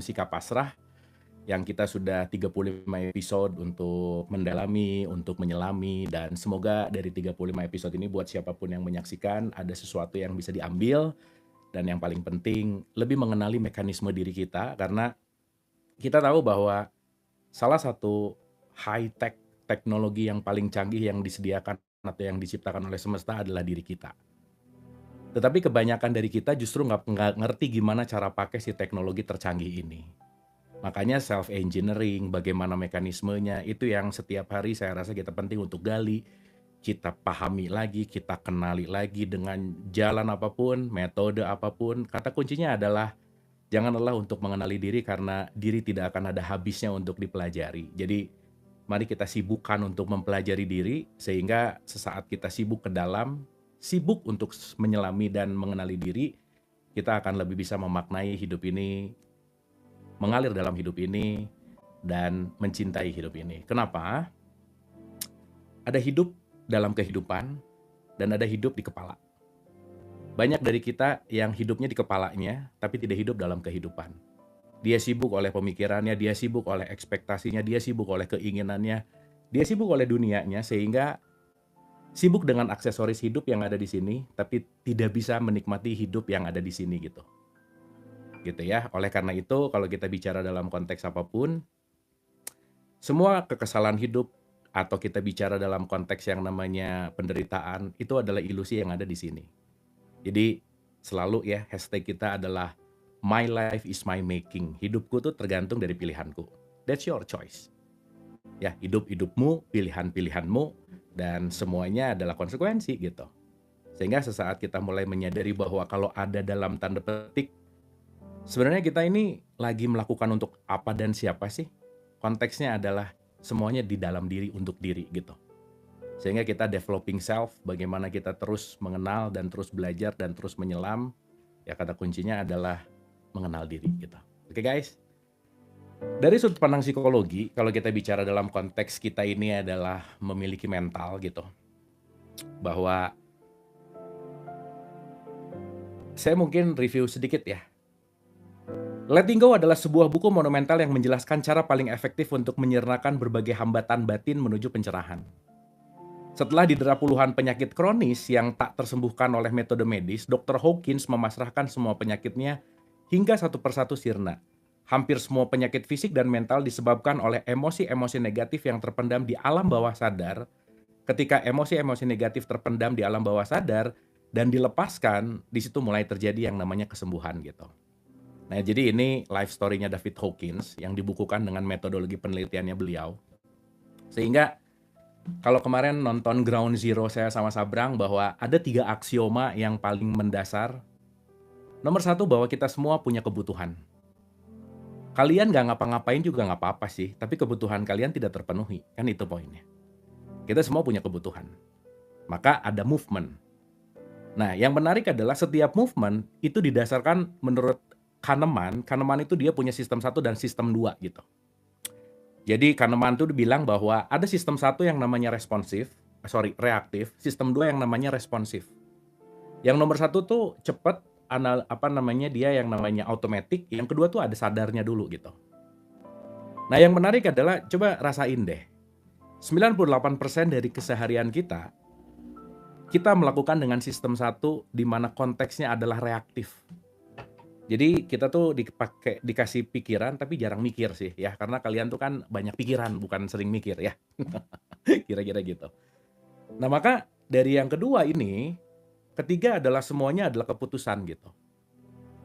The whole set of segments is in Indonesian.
Sikap Pasrah yang kita sudah 35 episode untuk mendalami, untuk menyelami, dan semoga dari 35 episode ini buat siapapun yang menyaksikan ada sesuatu yang bisa diambil, dan yang paling penting lebih mengenali mekanisme diri kita, karena kita tahu bahwa salah satu high tech teknologi yang paling canggih yang disediakan atau yang diciptakan oleh semesta adalah diri kita. Tetapi kebanyakan dari kita justru nggak ngerti gimana cara pakai si teknologi tercanggih ini. Makanya self engineering, bagaimana mekanismenya, itu yang setiap hari saya rasa kita penting untuk gali, kita pahami lagi, kita kenali lagi dengan jalan apapun, metode apapun. Kata kuncinya adalah jangan lelah untuk mengenali diri karena diri tidak akan ada habisnya untuk dipelajari. Jadi mari kita sibukkan untuk mempelajari diri sehingga sesaat kita sibuk ke dalam, sibuk untuk menyelami dan mengenali diri, kita akan lebih bisa memaknai hidup ini, mengalir dalam hidup ini, dan mencintai hidup ini. Kenapa? Ada hidup dalam kehidupan dan ada hidup di kepala. Banyak dari kita yang hidupnya di kepalanya, tapi tidak hidup dalam kehidupan. Dia sibuk oleh pemikirannya, dia sibuk oleh ekspektasinya, dia sibuk oleh keinginannya, dia sibuk oleh dunianya, sehingga sibuk dengan aksesoris hidup yang ada di sini, tapi tidak bisa menikmati hidup yang ada di sini gitu. Gitu ya. Oleh karena itu, kalau kita bicara dalam konteks apapun, semua kekesalan hidup atau kita bicara dalam konteks yang namanya penderitaan, itu adalah ilusi yang ada di sini. Jadi selalu ya hashtag kita adalah my life is my making. Hidupku tuh tergantung dari pilihanku. That's your choice. Ya, hidup-hidupmu, pilihan-pilihanmu, dan semuanya adalah konsekuensi gitu. Sehingga sesaat kita mulai menyadari bahwa kalau ada dalam tanda petik, sebenarnya kita ini lagi melakukan untuk apa dan siapa sih? Konteksnya adalah semuanya di dalam diri untuk diri gitu. Sehingga kita developing self, bagaimana kita terus mengenal dan terus belajar dan terus menyelam, ya kata kuncinya adalah mengenal diri gitu. Oke guys, dari sudut pandang psikologi, kalau kita bicara dalam konteks kita ini adalah memiliki mental gitu, bahwa saya mungkin review sedikit ya. Letting Go adalah sebuah buku monumental yang menjelaskan cara paling efektif untuk menyernakan berbagai hambatan batin menuju pencerahan. Setelah didera puluhan penyakit kronis yang tak tersembuhkan oleh metode medis, Dr. Hawkins memasrahkan semua penyakitnya hingga satu persatu sirna. Hampir semua penyakit fisik dan mental disebabkan oleh emosi-emosi negatif yang terpendam di alam bawah sadar. Ketika emosi-emosi negatif terpendam di alam bawah sadar dan dilepaskan, di situ mulai terjadi yang namanya kesembuhan gitu. Nah, jadi ini life story-nya David Hawkins yang dibukukan dengan metodologi penelitiannya beliau. Sehingga kalau kemarin nonton Ground Zero saya sama Sabrang bahwa ada 3 aksioma yang paling mendasar. Nomor 1 bahwa kita semua punya kebutuhan. Kalian nggak ngapa-ngapain juga nggak apa-apa sih, tapi kebutuhan kalian tidak terpenuhi, kan itu poinnya. Kita semua punya kebutuhan. Maka ada movement. Nah, yang menarik adalah setiap movement itu didasarkan menurut Kahneman itu dia punya sistem 1 dan sistem 2 gitu. Jadi Kahneman tuh bilang bahwa ada sistem 1 yang namanya reaktif, sistem 2 yang namanya responsif. Yang nomor 1 tuh cepet, dia yang namanya automatic, yang kedua tuh ada sadarnya dulu gitu. Nah, yang menarik adalah coba rasain deh. 98% dari keseharian kita melakukan dengan sistem 1 di mana konteksnya adalah reaktif. Jadi kita tuh dikasih pikiran tapi jarang mikir sih ya, karena kalian tuh kan banyak pikiran bukan sering mikir ya. Kira-kira gitu. Nah, maka dari yang kedua ini, ketiga adalah semuanya adalah keputusan gitu.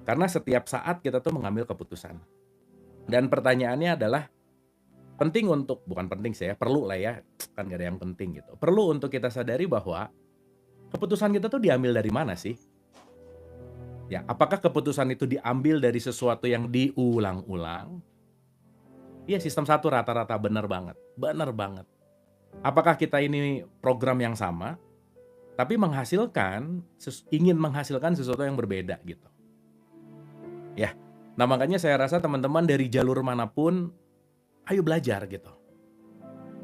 Karena setiap saat kita tuh mengambil keputusan. Dan pertanyaannya adalah bukan penting sih ya, perlu lah ya, kan gak ada yang penting gitu. Perlu untuk kita sadari bahwa keputusan kita tuh diambil dari mana sih? Ya, apakah keputusan itu diambil dari sesuatu yang diulang-ulang? Iya, sistem 1 rata-rata benar banget, benar banget. Apakah kita ini program yang sama, tapi ingin menghasilkan sesuatu yang berbeda gitu. Ya, nah makanya saya rasa teman-teman dari jalur manapun, ayo belajar gitu.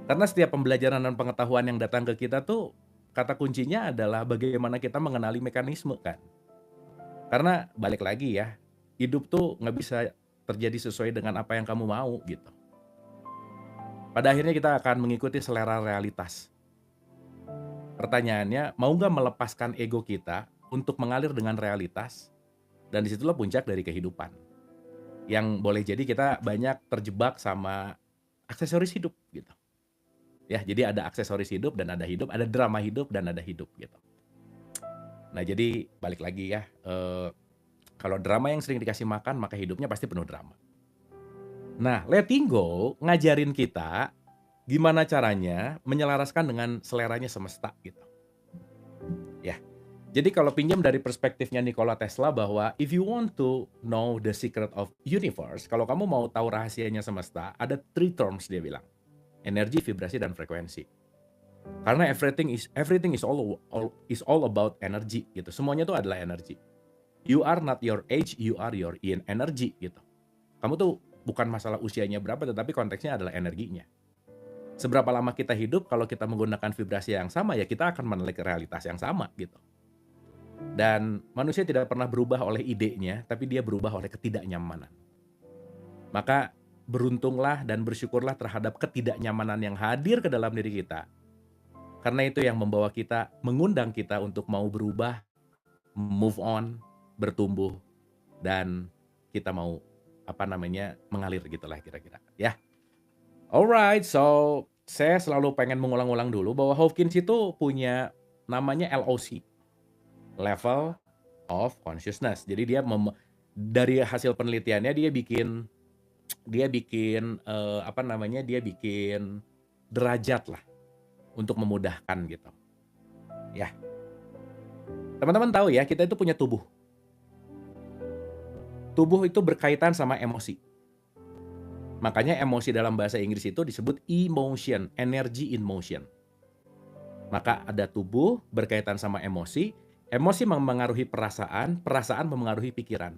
Karena setiap pembelajaran dan pengetahuan yang datang ke kita tuh, kata kuncinya adalah bagaimana kita mengenali mekanisme kan. Karena balik lagi ya, hidup tuh nggak bisa terjadi sesuai dengan apa yang kamu mau gitu. Pada akhirnya kita akan mengikuti selera realitas. Pertanyaannya, mau nggak melepaskan ego kita untuk mengalir dengan realitas? Dan disitulah puncak dari kehidupan. Yang boleh jadi kita banyak terjebak sama aksesoris hidup gitu. Ya, jadi ada aksesoris hidup, ada drama hidup dan ada hidup gitu. Nah, jadi balik lagi ya, kalau drama yang sering dikasih makan maka hidupnya pasti penuh drama. Nah, letting go ngajarin kita gimana caranya menyelaraskan dengan seleranya semesta gitu. Ya. Jadi kalau pinjam dari perspektifnya Nikola Tesla bahwa if you want to know the secret of universe, kalau kamu mau tahu rahasianya semesta, ada three terms dia bilang. Energi, vibrasi, dan frekuensi. Karena everything is all about energy gitu. Semuanya itu adalah energi. You are not your age, you are your in energy gitu. Kamu tuh bukan masalah usianya berapa, tetapi konteksnya adalah energinya. Seberapa lama kita hidup, kalau kita menggunakan vibrasi yang sama, ya kita akan menelik realitas yang sama gitu. Dan manusia tidak pernah berubah oleh idenya, tapi dia berubah oleh ketidaknyamanan. Maka beruntunglah dan bersyukurlah terhadap ketidaknyamanan yang hadir ke dalam diri kita. Karena itu yang membawa kita, mengundang kita untuk mau berubah, move on, bertumbuh, dan kita mau mengalir gitulah kira-kira ya. Alright, so saya selalu pengen mengulang-ulang dulu bahwa Hawkins itu punya namanya LOC, Level of Consciousness. Jadi dia dari hasil penelitiannya dia bikin derajat lah untuk memudahkan gitu. Ya. Teman-teman tahu ya, kita itu punya tubuh. Tubuh itu berkaitan sama emosi. Makanya emosi dalam bahasa Inggris itu disebut emotion, energy in motion. Maka ada tubuh berkaitan sama emosi, emosi memengaruhi perasaan, perasaan memengaruhi pikiran.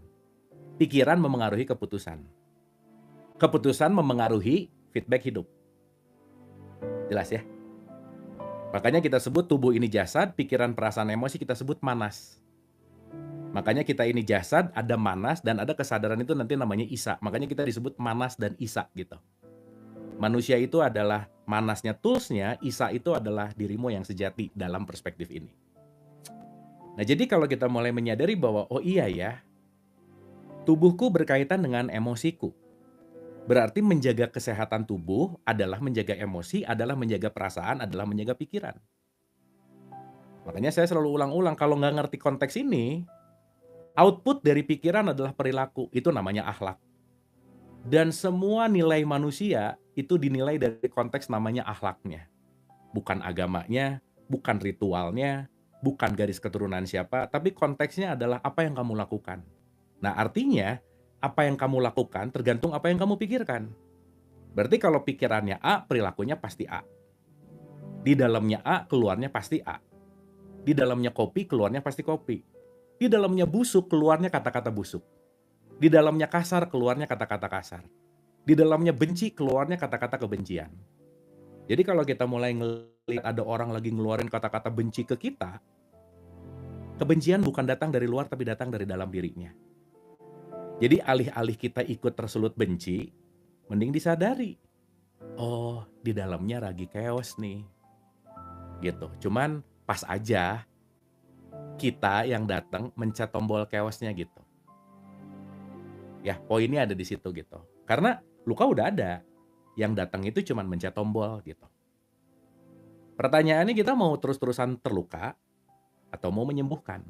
Pikiran memengaruhi keputusan. Keputusan memengaruhi feedback hidup. Jelas ya? Makanya kita sebut tubuh ini jasad, pikiran, perasaan, emosi kita sebut manas. Makanya kita ini jasad, ada manas, dan ada kesadaran itu nanti namanya isa. Makanya kita disebut manas dan isa gitu. Manusia itu adalah manasnya toolsnya, isa itu adalah dirimu yang sejati dalam perspektif ini. Nah jadi kalau kita mulai menyadari bahwa oh iya ya, tubuhku berkaitan dengan emosiku. Berarti menjaga kesehatan tubuh adalah menjaga emosi, adalah menjaga perasaan, adalah menjaga pikiran. Makanya saya selalu ulang-ulang, kalau nggak ngerti konteks ini, output dari pikiran adalah perilaku, itu namanya akhlak. Dan semua nilai manusia itu dinilai dari konteks namanya akhlaknya. Bukan agamanya, bukan ritualnya, bukan garis keturunan siapa, tapi konteksnya adalah apa yang kamu lakukan. Nah artinya, apa yang kamu lakukan tergantung apa yang kamu pikirkan. Berarti kalau pikirannya A, perilakunya pasti A. Di dalamnya A, keluarnya pasti A. Di dalamnya kopi, keluarnya pasti kopi. Di dalamnya busuk, keluarnya kata-kata busuk. Di dalamnya kasar, keluarnya kata-kata kasar. Di dalamnya benci, keluarnya kata-kata kebencian. Jadi kalau kita mulai ngelihat ada orang lagi ngeluarin kata-kata benci ke kita, kebencian bukan datang dari luar tapi datang dari dalam dirinya. Jadi alih-alih kita ikut tersulut benci, mending disadari. Oh, di dalamnya lagi chaos nih. Gitu. Cuman pas aja kita yang datang mencet tombol chaosnya gitu. Ya, poinnya ada di situ gitu. Karena luka udah ada. Yang datang itu cuman mencet tombol gitu. Pertanyaannya kita mau terus-terusan terluka atau mau menyembuhkan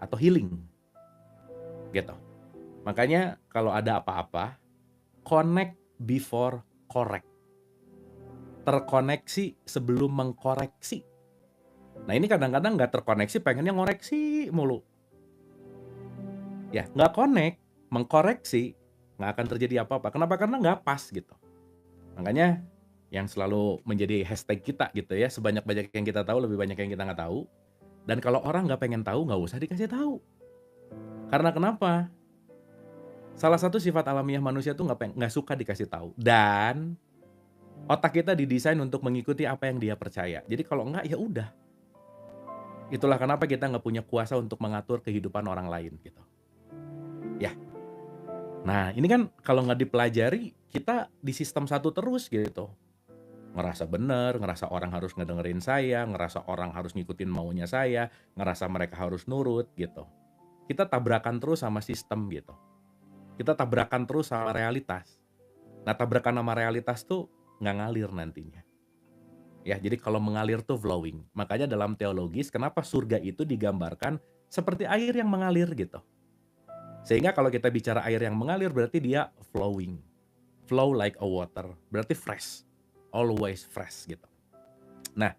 atau healing. Gitu. Makanya kalau ada apa-apa, connect before correct. Terkoneksi sebelum mengkoreksi. Nah ini kadang-kadang nggak terkoneksi, pengennya ngoreksi mulu. Ya nggak connect, mengkoreksi, nggak akan terjadi apa-apa. Kenapa? Karena nggak pas gitu. Makanya yang selalu menjadi hashtag kita gitu ya, sebanyak-banyak yang kita tahu, lebih banyak yang kita nggak tahu. Dan kalau orang nggak pengen tahu, nggak usah dikasih tahu. Karena kenapa? Salah satu sifat alamiah manusia tuh nggak suka dikasih tahu. Dan otak kita didesain untuk mengikuti apa yang dia percaya. Jadi kalau enggak ya udah. Itulah kenapa kita nggak punya kuasa untuk mengatur kehidupan orang lain gitu. Ya. Nah, ini kan kalau nggak dipelajari, kita di sistem satu terus gitu. Ngerasa bener, ngerasa orang harus ngedengerin saya, ngerasa orang harus ngikutin maunya saya, ngerasa mereka harus nurut gitu. Kita tabrakan terus sama sistem gitu. Kita tabrakan terus sama realitas. Nah, tabrakan sama realitas tuh nggak ngalir nantinya. Ya, jadi kalau mengalir tuh flowing. Makanya dalam teologis kenapa surga itu digambarkan seperti air yang mengalir gitu. Sehingga kalau kita bicara air yang mengalir berarti dia flowing. Flow like a water. Berarti fresh. Always fresh gitu. Nah,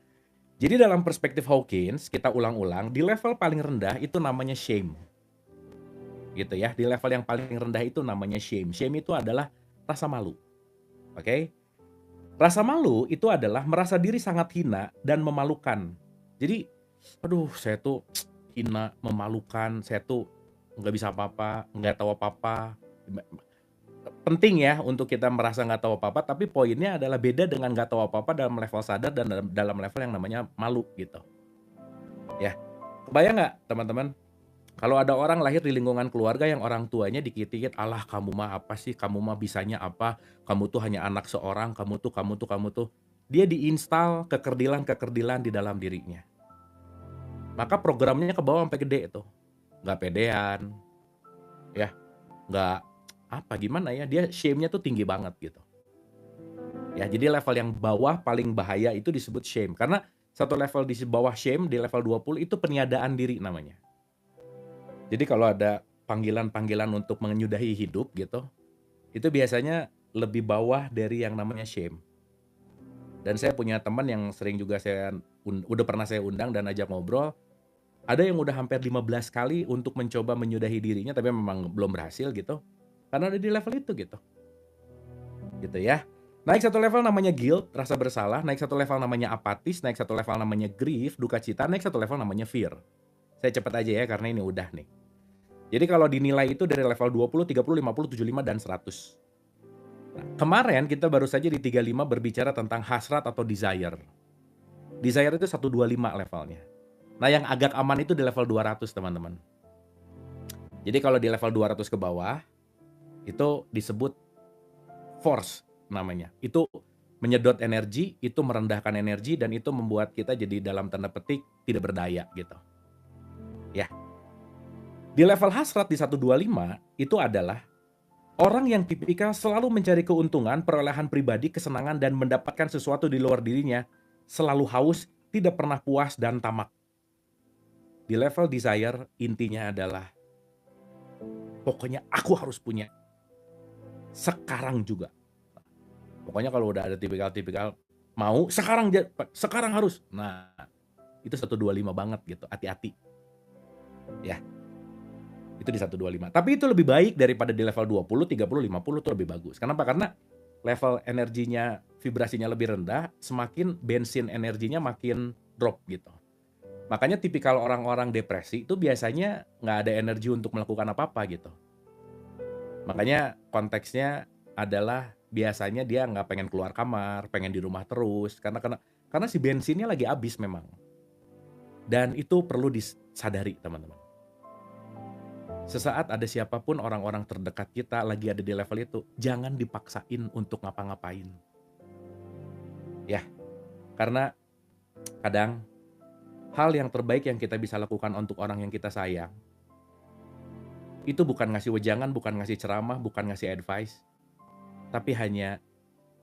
jadi dalam perspektif Hawkins, kita ulang-ulang, di level paling rendah itu namanya shame. Gitu ya, di level yang paling rendah itu namanya shame. Shame itu adalah rasa malu. Oke? Rasa malu itu adalah merasa diri sangat hina dan memalukan. Jadi, aduh saya tuh hina, memalukan, saya tuh nggak bisa apa-apa, nggak tahu apa-apa. Penting ya untuk kita merasa nggak tahu apa-apa, tapi poinnya adalah beda dengan nggak tahu apa-apa dalam level sadar dan dalam level yang namanya malu gitu. Ya, kebayang nggak teman-teman? Kalau ada orang lahir di lingkungan keluarga yang orang tuanya dikit-dikit, "Alah kamu mah apa sih, kamu mah bisanya apa, kamu tuh hanya anak seorang, kamu tuh." Dia diinstal kekerdilan-kekerdilan di dalam dirinya. Maka programnya ke bawah sampai gede tuh. Nggak pedean, ya, nggak apa, gimana ya, dia shame-nya tuh tinggi banget gitu. Ya, jadi level yang bawah paling bahaya itu disebut shame. Karena satu level di bawah shame, di level 20 itu peniadaan diri namanya. Jadi kalau ada panggilan-panggilan untuk menyudahi hidup gitu, itu biasanya lebih bawah dari yang namanya shame. Dan saya punya teman yang sering juga udah pernah saya undang dan ajak ngobrol, ada yang udah hampir 15 kali untuk mencoba menyudahi dirinya tapi memang belum berhasil gitu, karena ada di level itu gitu ya. Naik satu level namanya guilt, rasa bersalah, naik satu level namanya apatis, naik satu level namanya grief, duka cita, naik satu level namanya fear. Saya cepet aja ya karena ini udah nih. Jadi kalau dinilai itu dari level 20, 30, 50, 75, dan 100. Nah, kemarin kita baru saja di 35 berbicara tentang hasrat atau desire. Desire itu 125 levelnya. Nah, yang agak aman itu di level 200, teman-teman. Jadi kalau di level 200 ke bawah, itu disebut force namanya. Itu menyedot energi, itu merendahkan energi, dan itu membuat kita jadi dalam tanda petik tidak berdaya gitu. Ya. Di level hasrat di 125 itu adalah orang yang tipikal selalu mencari keuntungan, perolehan pribadi, kesenangan, dan mendapatkan sesuatu di luar dirinya, selalu haus, tidak pernah puas, dan tamak. Di level desire, intinya adalah, pokoknya aku harus punya, sekarang juga. Pokoknya kalau udah ada tipikal-tipikal, mau, sekarang harus. Nah, itu 125 banget gitu, hati-hati. Ya, itu di 125. Tapi itu lebih baik daripada di level 20, 30, 50 itu lebih bagus. Kenapa? Karena level energinya, vibrasinya lebih rendah, semakin bensin energinya makin drop gitu. Makanya tipikal orang-orang depresi itu biasanya nggak ada energi untuk melakukan apa-apa gitu. Makanya konteksnya adalah biasanya dia nggak pengen keluar kamar, pengen di rumah terus, karena si bensinnya lagi habis memang. Dan itu perlu disadari teman-teman. Sesaat ada siapapun orang-orang terdekat kita lagi ada di level itu, jangan dipaksain untuk ngapa-ngapain. Ya, karena kadang hal yang terbaik yang kita bisa lakukan untuk orang yang kita sayang, itu bukan ngasih wejangan, bukan ngasih ceramah, bukan ngasih advice, tapi hanya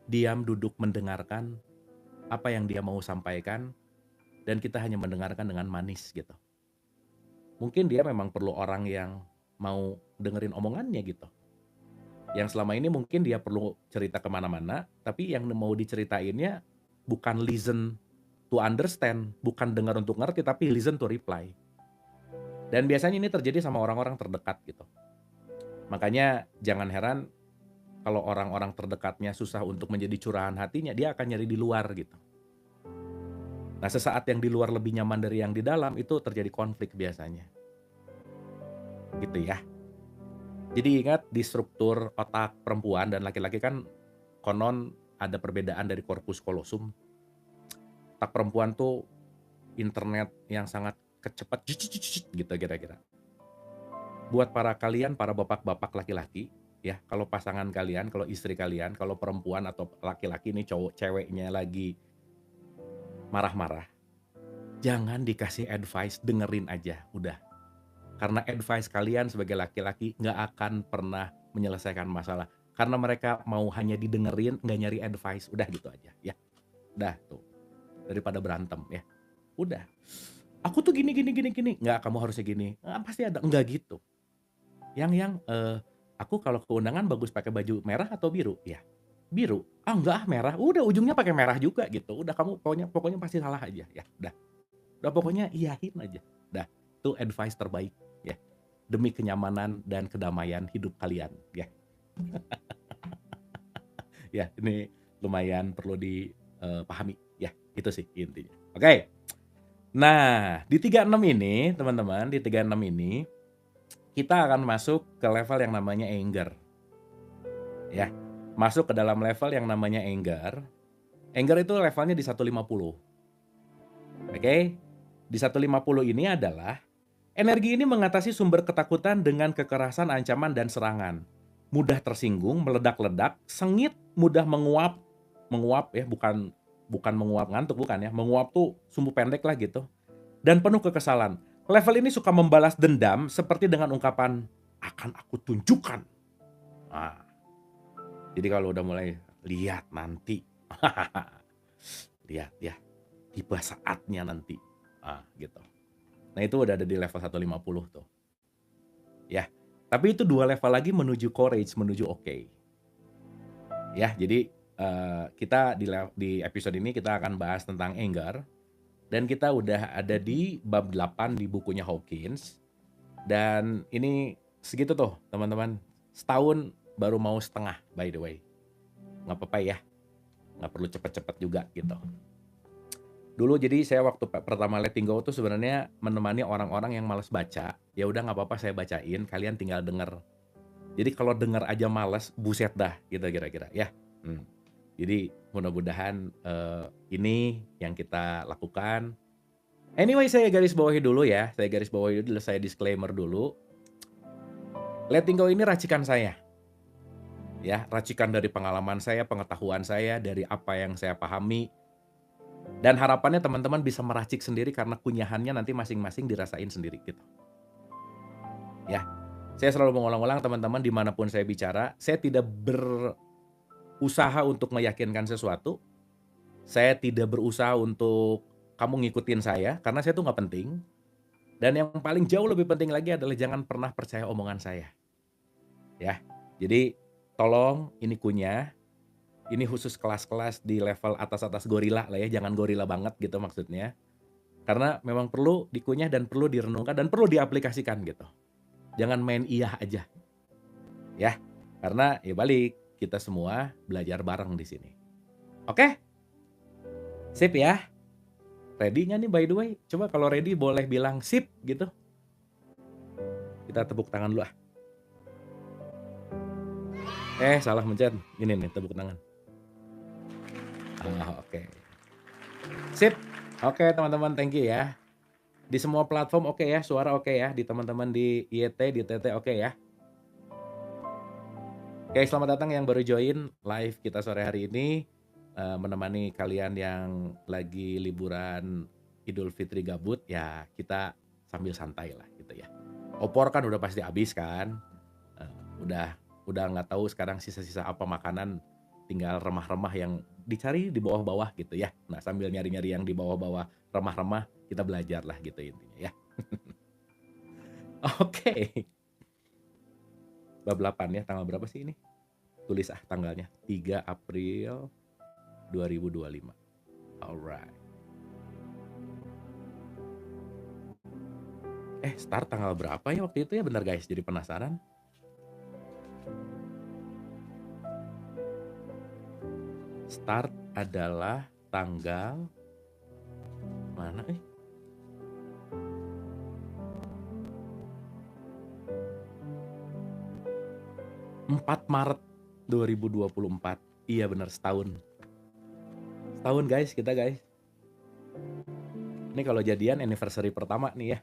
diam duduk mendengarkan apa yang dia mau sampaikan, dan kita hanya mendengarkan dengan manis gitu. Mungkin dia memang perlu orang yang mau dengerin omongannya gitu. Yang selama ini mungkin dia perlu cerita kemana-mana, tapi yang mau diceritainnya bukan listen to understand, bukan dengar untuk ngerti, tapi listen to reply. Dan biasanya ini terjadi sama orang-orang terdekat gitu. Makanya jangan heran kalau orang-orang terdekatnya susah untuk menjadi curahan hatinya, dia akan nyari di luar gitu. Nah, sesaat yang di luar lebih nyaman dari yang di dalam, itu terjadi konflik biasanya. Gitu ya. Jadi ingat di struktur otak perempuan dan laki-laki kan konon ada perbedaan dari corpus callosum. Otak perempuan tuh internet yang sangat kecepat gitu kira-kira. Buat para kalian, para bapak-bapak laki-laki, ya, kalau pasangan kalian, kalau istri kalian, kalau perempuan atau laki-laki nih ceweknya lagi marah-marah, jangan dikasih advice, dengerin aja, udah. Karena advice kalian sebagai laki-laki nggak akan pernah menyelesaikan masalah. Karena mereka mau hanya didengerin, nggak nyari advice, udah gitu aja, ya. Udah tuh, daripada berantem ya. Udah, aku tuh gini gini gini gini, nggak kamu harusnya gini, pasti ada, nggak gitu. Aku kalau ke undangan bagus pakai baju merah atau biru? Ya, biru. Ah enggak ah merah, udah ujungnya pakai merah juga gitu. Udah kamu pokoknya pokoknya pasti salah aja ya. Udah pokoknya iyahin aja. Dah, itu advice terbaik ya. Demi kenyamanan dan kedamaian hidup kalian ya. Ya, ini lumayan perlu dipahami ya. Itu sih intinya. Oke. Nah, di 36 ini, teman-teman, di 36 ini kita akan masuk ke level yang namanya anger. Ya, masuk ke dalam level yang namanya anger. Anger itu levelnya di 150. Oke? Di 150 ini adalah energi ini mengatasi sumber ketakutan dengan kekerasan, ancaman, dan serangan. Mudah tersinggung, meledak-ledak, sengit, mudah menguap. Menguap ya, bukan bukan menguap ngantuk, bukan ya. Menguap tuh sumbu pendek lah gitu. Dan penuh kekesalan. Level ini suka membalas dendam seperti dengan ungkapan, akan aku tunjukkan. Nah, jadi kalau udah mulai, lihat nanti. Lihat ya, tiba saatnya nanti. Gitu. Nah itu udah ada di level 150 tuh. Ya, tapi itu 2 level lagi menuju courage, menuju oke. Ya, jadi kita di episode ini kita akan bahas tentang anger. Dan kita udah ada di bab 8 di bukunya Hawkins. Dan ini segitu tuh teman-teman. Setahun baru mau setengah by the way. Nggak apa-apa ya, nggak perlu cepet-cepet juga gitu. Dulu jadi saya waktu pertama letting go tuh sebenarnya menemani orang-orang yang malas baca. Ya udah nggak apa-apa saya bacain, kalian tinggal denger. Jadi kalau denger aja males, buset dah gitu kira-kira ya. Jadi mudah-mudahan ini yang kita lakukan. Anyway, saya garis bawahi dulu ya. Saya garis bawahi dulu, saya disclaimer dulu. Letting go ini racikan saya. Ya, racikan dari pengalaman saya, pengetahuan saya, dari apa yang saya pahami. Dan harapannya teman-teman bisa meracik sendiri karena kunyahannya nanti masing-masing dirasain sendiri gitu. Ya, saya selalu mengulang-ulang teman-teman dimanapun saya bicara, saya tidak berusaha untuk meyakinkan sesuatu. Saya tidak berusaha untuk kamu ngikutin saya, karena saya tuh nggak penting. Dan yang paling jauh lebih penting lagi adalah jangan pernah percaya omongan saya. Ya, jadi tolong ini kunyah. Ini khusus kelas-kelas di level atas-atas gorila lah ya, jangan gorila banget gitu maksudnya. Karena memang perlu dikunyah dan perlu direnungkan dan perlu diaplikasikan gitu. Jangan main iya aja. Ya, karena ya balik, kita semua belajar bareng di sini. Oke? Sip ya? Ready nggak nih by the way? Coba kalau ready boleh bilang sip gitu. Kita tepuk tangan dulu ah. Salah mencet. Ini nih tepuk tangan. Oke. Sip. Oke teman-teman, thank you ya. Di semua platform oke ya, suara oke ya. Di teman-teman di YT, di TT oke ya. Oke, selamat datang yang baru join live kita sore hari ini. Menemani kalian yang lagi liburan Idul Fitri gabut, ya kita sambil santai lah gitu ya. Opor kan udah pasti habis kan. Udah nggak tahu sekarang sisa-sisa apa makanan, tinggal remah-remah yang dicari di bawah-bawah gitu ya. Nah sambil nyari-nyari yang di bawah-bawah remah-remah, kita belajar lah gitu intinya ya. Oke. Bab 8 ya, tanggal berapa sih ini? Tulis tanggalnya, 3 April 2025. Alright. Start tanggal berapa ya waktu itu ya, benar guys, jadi penasaran. Start adalah tanggal mana 4 Maret 2024. Iya benar, setahun. Setahun guys, kita guys. Ini kalau jadian anniversary pertama nih ya.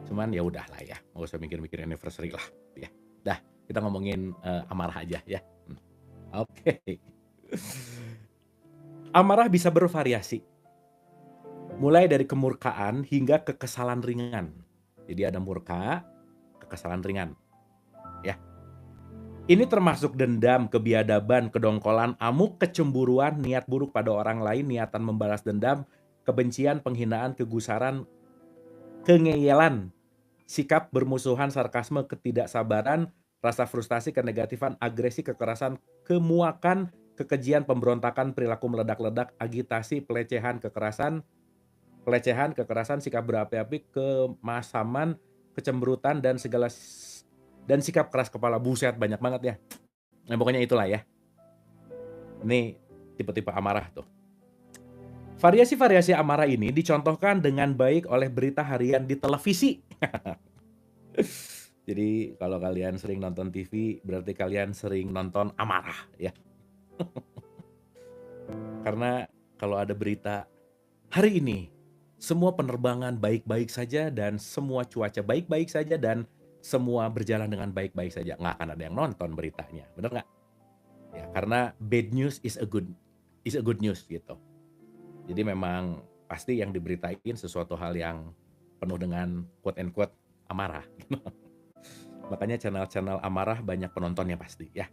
Cuman ya udah lah ya, nggak usah mikir-mikir anniversary lah ya. Dah. Kita ngomongin amarah aja ya. Oke. Amarah bisa bervariasi, mulai dari kemurkaan hingga kekesalan ringan. Jadi ada murka, kekesalan ringan, ya. Ini termasuk dendam, kebiadaban, kedongkolan, amuk, kecemburuan, niat buruk pada orang lain, niatan membalas dendam, kebencian, penghinaan, kegusaran, kengeyelan, sikap bermusuhan, sarkasme, ketidaksabaran, rasa frustasi, kenegatifan, agresi, kekerasan, kemuakan, kekejian, pemberontakan, perilaku meledak-ledak, agitasi, pelecehan, kekerasan, sikap berapi-api, kemasaman, kecemberutan, dan dan sikap keras kepala. Buset, banyak banget ya. Nah, pokoknya itulah ya. Ini tipe-tipe amarah tuh. Variasi-variasi amarah ini dicontohkan dengan baik oleh berita harian di televisi. Jadi kalau kalian sering nonton TV, berarti kalian sering nonton amarah ya. Karena kalau ada berita, hari ini semua penerbangan baik-baik saja dan semua cuaca baik-baik saja dan semua berjalan dengan baik-baik saja. Nggak akan ada yang nonton beritanya, bener nggak? Ya, karena bad news is a good news gitu. Jadi memang pasti yang diberitain sesuatu hal yang penuh dengan quote and quote amarah. Makanya channel-channel amarah banyak penontonnya pasti ya.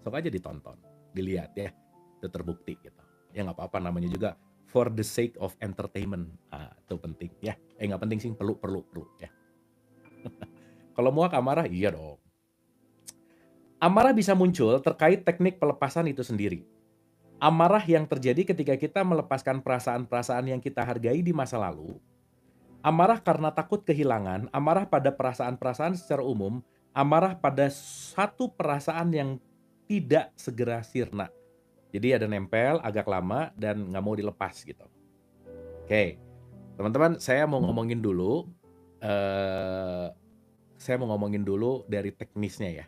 Sok aja ditonton, dilihat ya, itu terbukti gitu. Ya nggak apa-apa, namanya juga for the sake of entertainment. Itu penting ya. Nggak penting sih, perlu ya. Kalau muak amarah, iya dong. Amarah bisa muncul terkait teknik pelepasan itu sendiri. Amarah yang terjadi ketika kita melepaskan perasaan-perasaan yang kita hargai di masa lalu, amarah karena takut kehilangan, amarah pada perasaan-perasaan secara umum, amarah pada satu perasaan yang tidak segera sirna. Jadi ada nempel agak lama dan nggak mau dilepas gitu. Oke, teman-teman, saya mau ngomongin dulu dari teknisnya ya.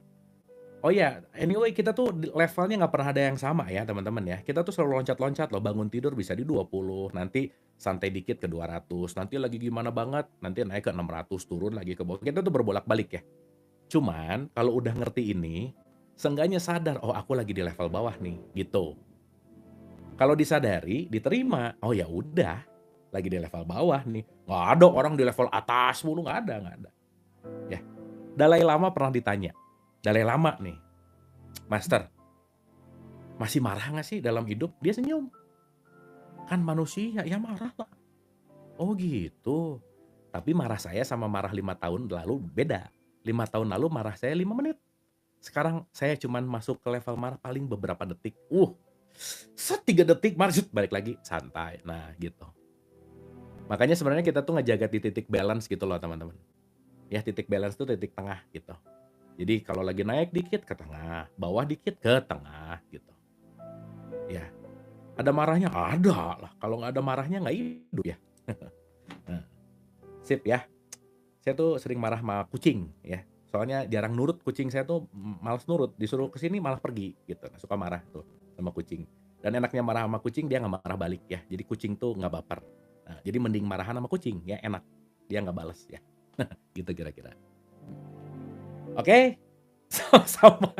Oh ya, anyway kita tuh levelnya nggak pernah ada yang sama ya teman-teman ya. Kita tuh selalu loncat-loncat loh, bangun tidur bisa di 20, nanti santai dikit ke 200, nanti lagi gimana banget, nanti naik ke 600, turun lagi ke bawah. Kita tuh berbolak-balik ya. Cuman kalau udah ngerti ini, seenggaknya sadar, oh aku lagi di level bawah nih, gitu. Kalau disadari, diterima, oh ya udah, lagi di level bawah nih. Nggak ada orang di level atas mulu, nggak ada. Ya, Dalai Lama pernah ditanya, Dalai Lama nih, Master, masih marah nggak sih dalam hidup? Dia senyum. Kan manusia, ya marah lah. Oh gitu. Tapi marah saya sama marah 5 tahun lalu beda. 5 tahun lalu marah saya 5 menit. Sekarang saya cuman masuk ke level marah paling beberapa detik. 3 detik marah, balik lagi, santai. Nah gitu. Makanya sebenarnya kita tuh ngejaga di titik balance gitu loh teman-teman. Ya, titik balance tuh titik tengah gitu. Jadi kalau lagi naik dikit ke tengah, bawah dikit ke tengah gitu. Ya, ada marahnya? Ada lah. Kalau nggak ada marahnya nggak hidup ya. Nah, sip ya. Saya tuh sering marah sama kucing ya. Soalnya jarang nurut, kucing saya tuh males nurut. Disuruh kesini malah pergi gitu. Nggak suka marah tuh sama kucing. Dan enaknya marah sama kucing, dia nggak marah balik ya. Jadi kucing tuh nggak baper. Nah, jadi mending marahan sama kucing ya, enak. Dia nggak bales ya. Gitu kira-kira. Oke? Sama.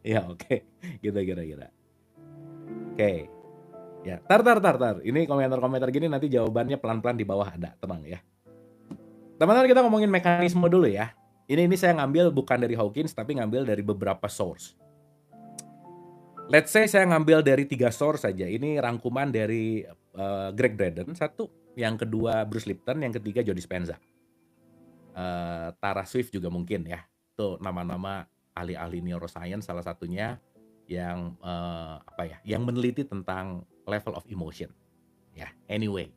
Ya oke. Gitu kira-kira. Oke. Ya, tar. Ini komentar-komentar gini nanti jawabannya pelan-pelan di bawah ada, tenang ya. Teman-teman, kita ngomongin mekanisme dulu ya. Ini saya ngambil bukan dari Hawkins, tapi ngambil dari beberapa source. Let's say saya ngambil dari 3 source saja. Ini rangkuman dari Greg Braden, satu. Yang kedua Bruce Lipton, yang ketiga Joe Dispenza. Tara Swift juga mungkin ya. Itu nama-nama ahli-ahli neuroscience salah satunya yang yang meneliti tentang level of emotion. Ya, anyway.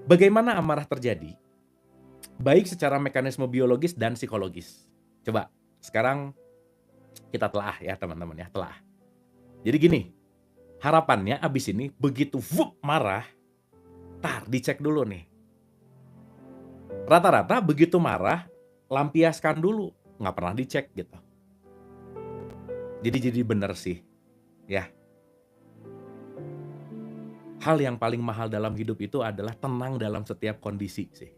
Bagaimana amarah terjadi? Baik secara mekanisme biologis dan psikologis. Coba sekarang kita telah ya teman-teman ya, telah. Jadi gini, harapannya abis ini begitu marah, dicek dulu nih. Rata-rata begitu marah, lampiaskan dulu, nggak pernah dicek gitu. Jadi bener sih, ya. hal yang paling mahal dalam hidup itu adalah tenang dalam setiap kondisi sih.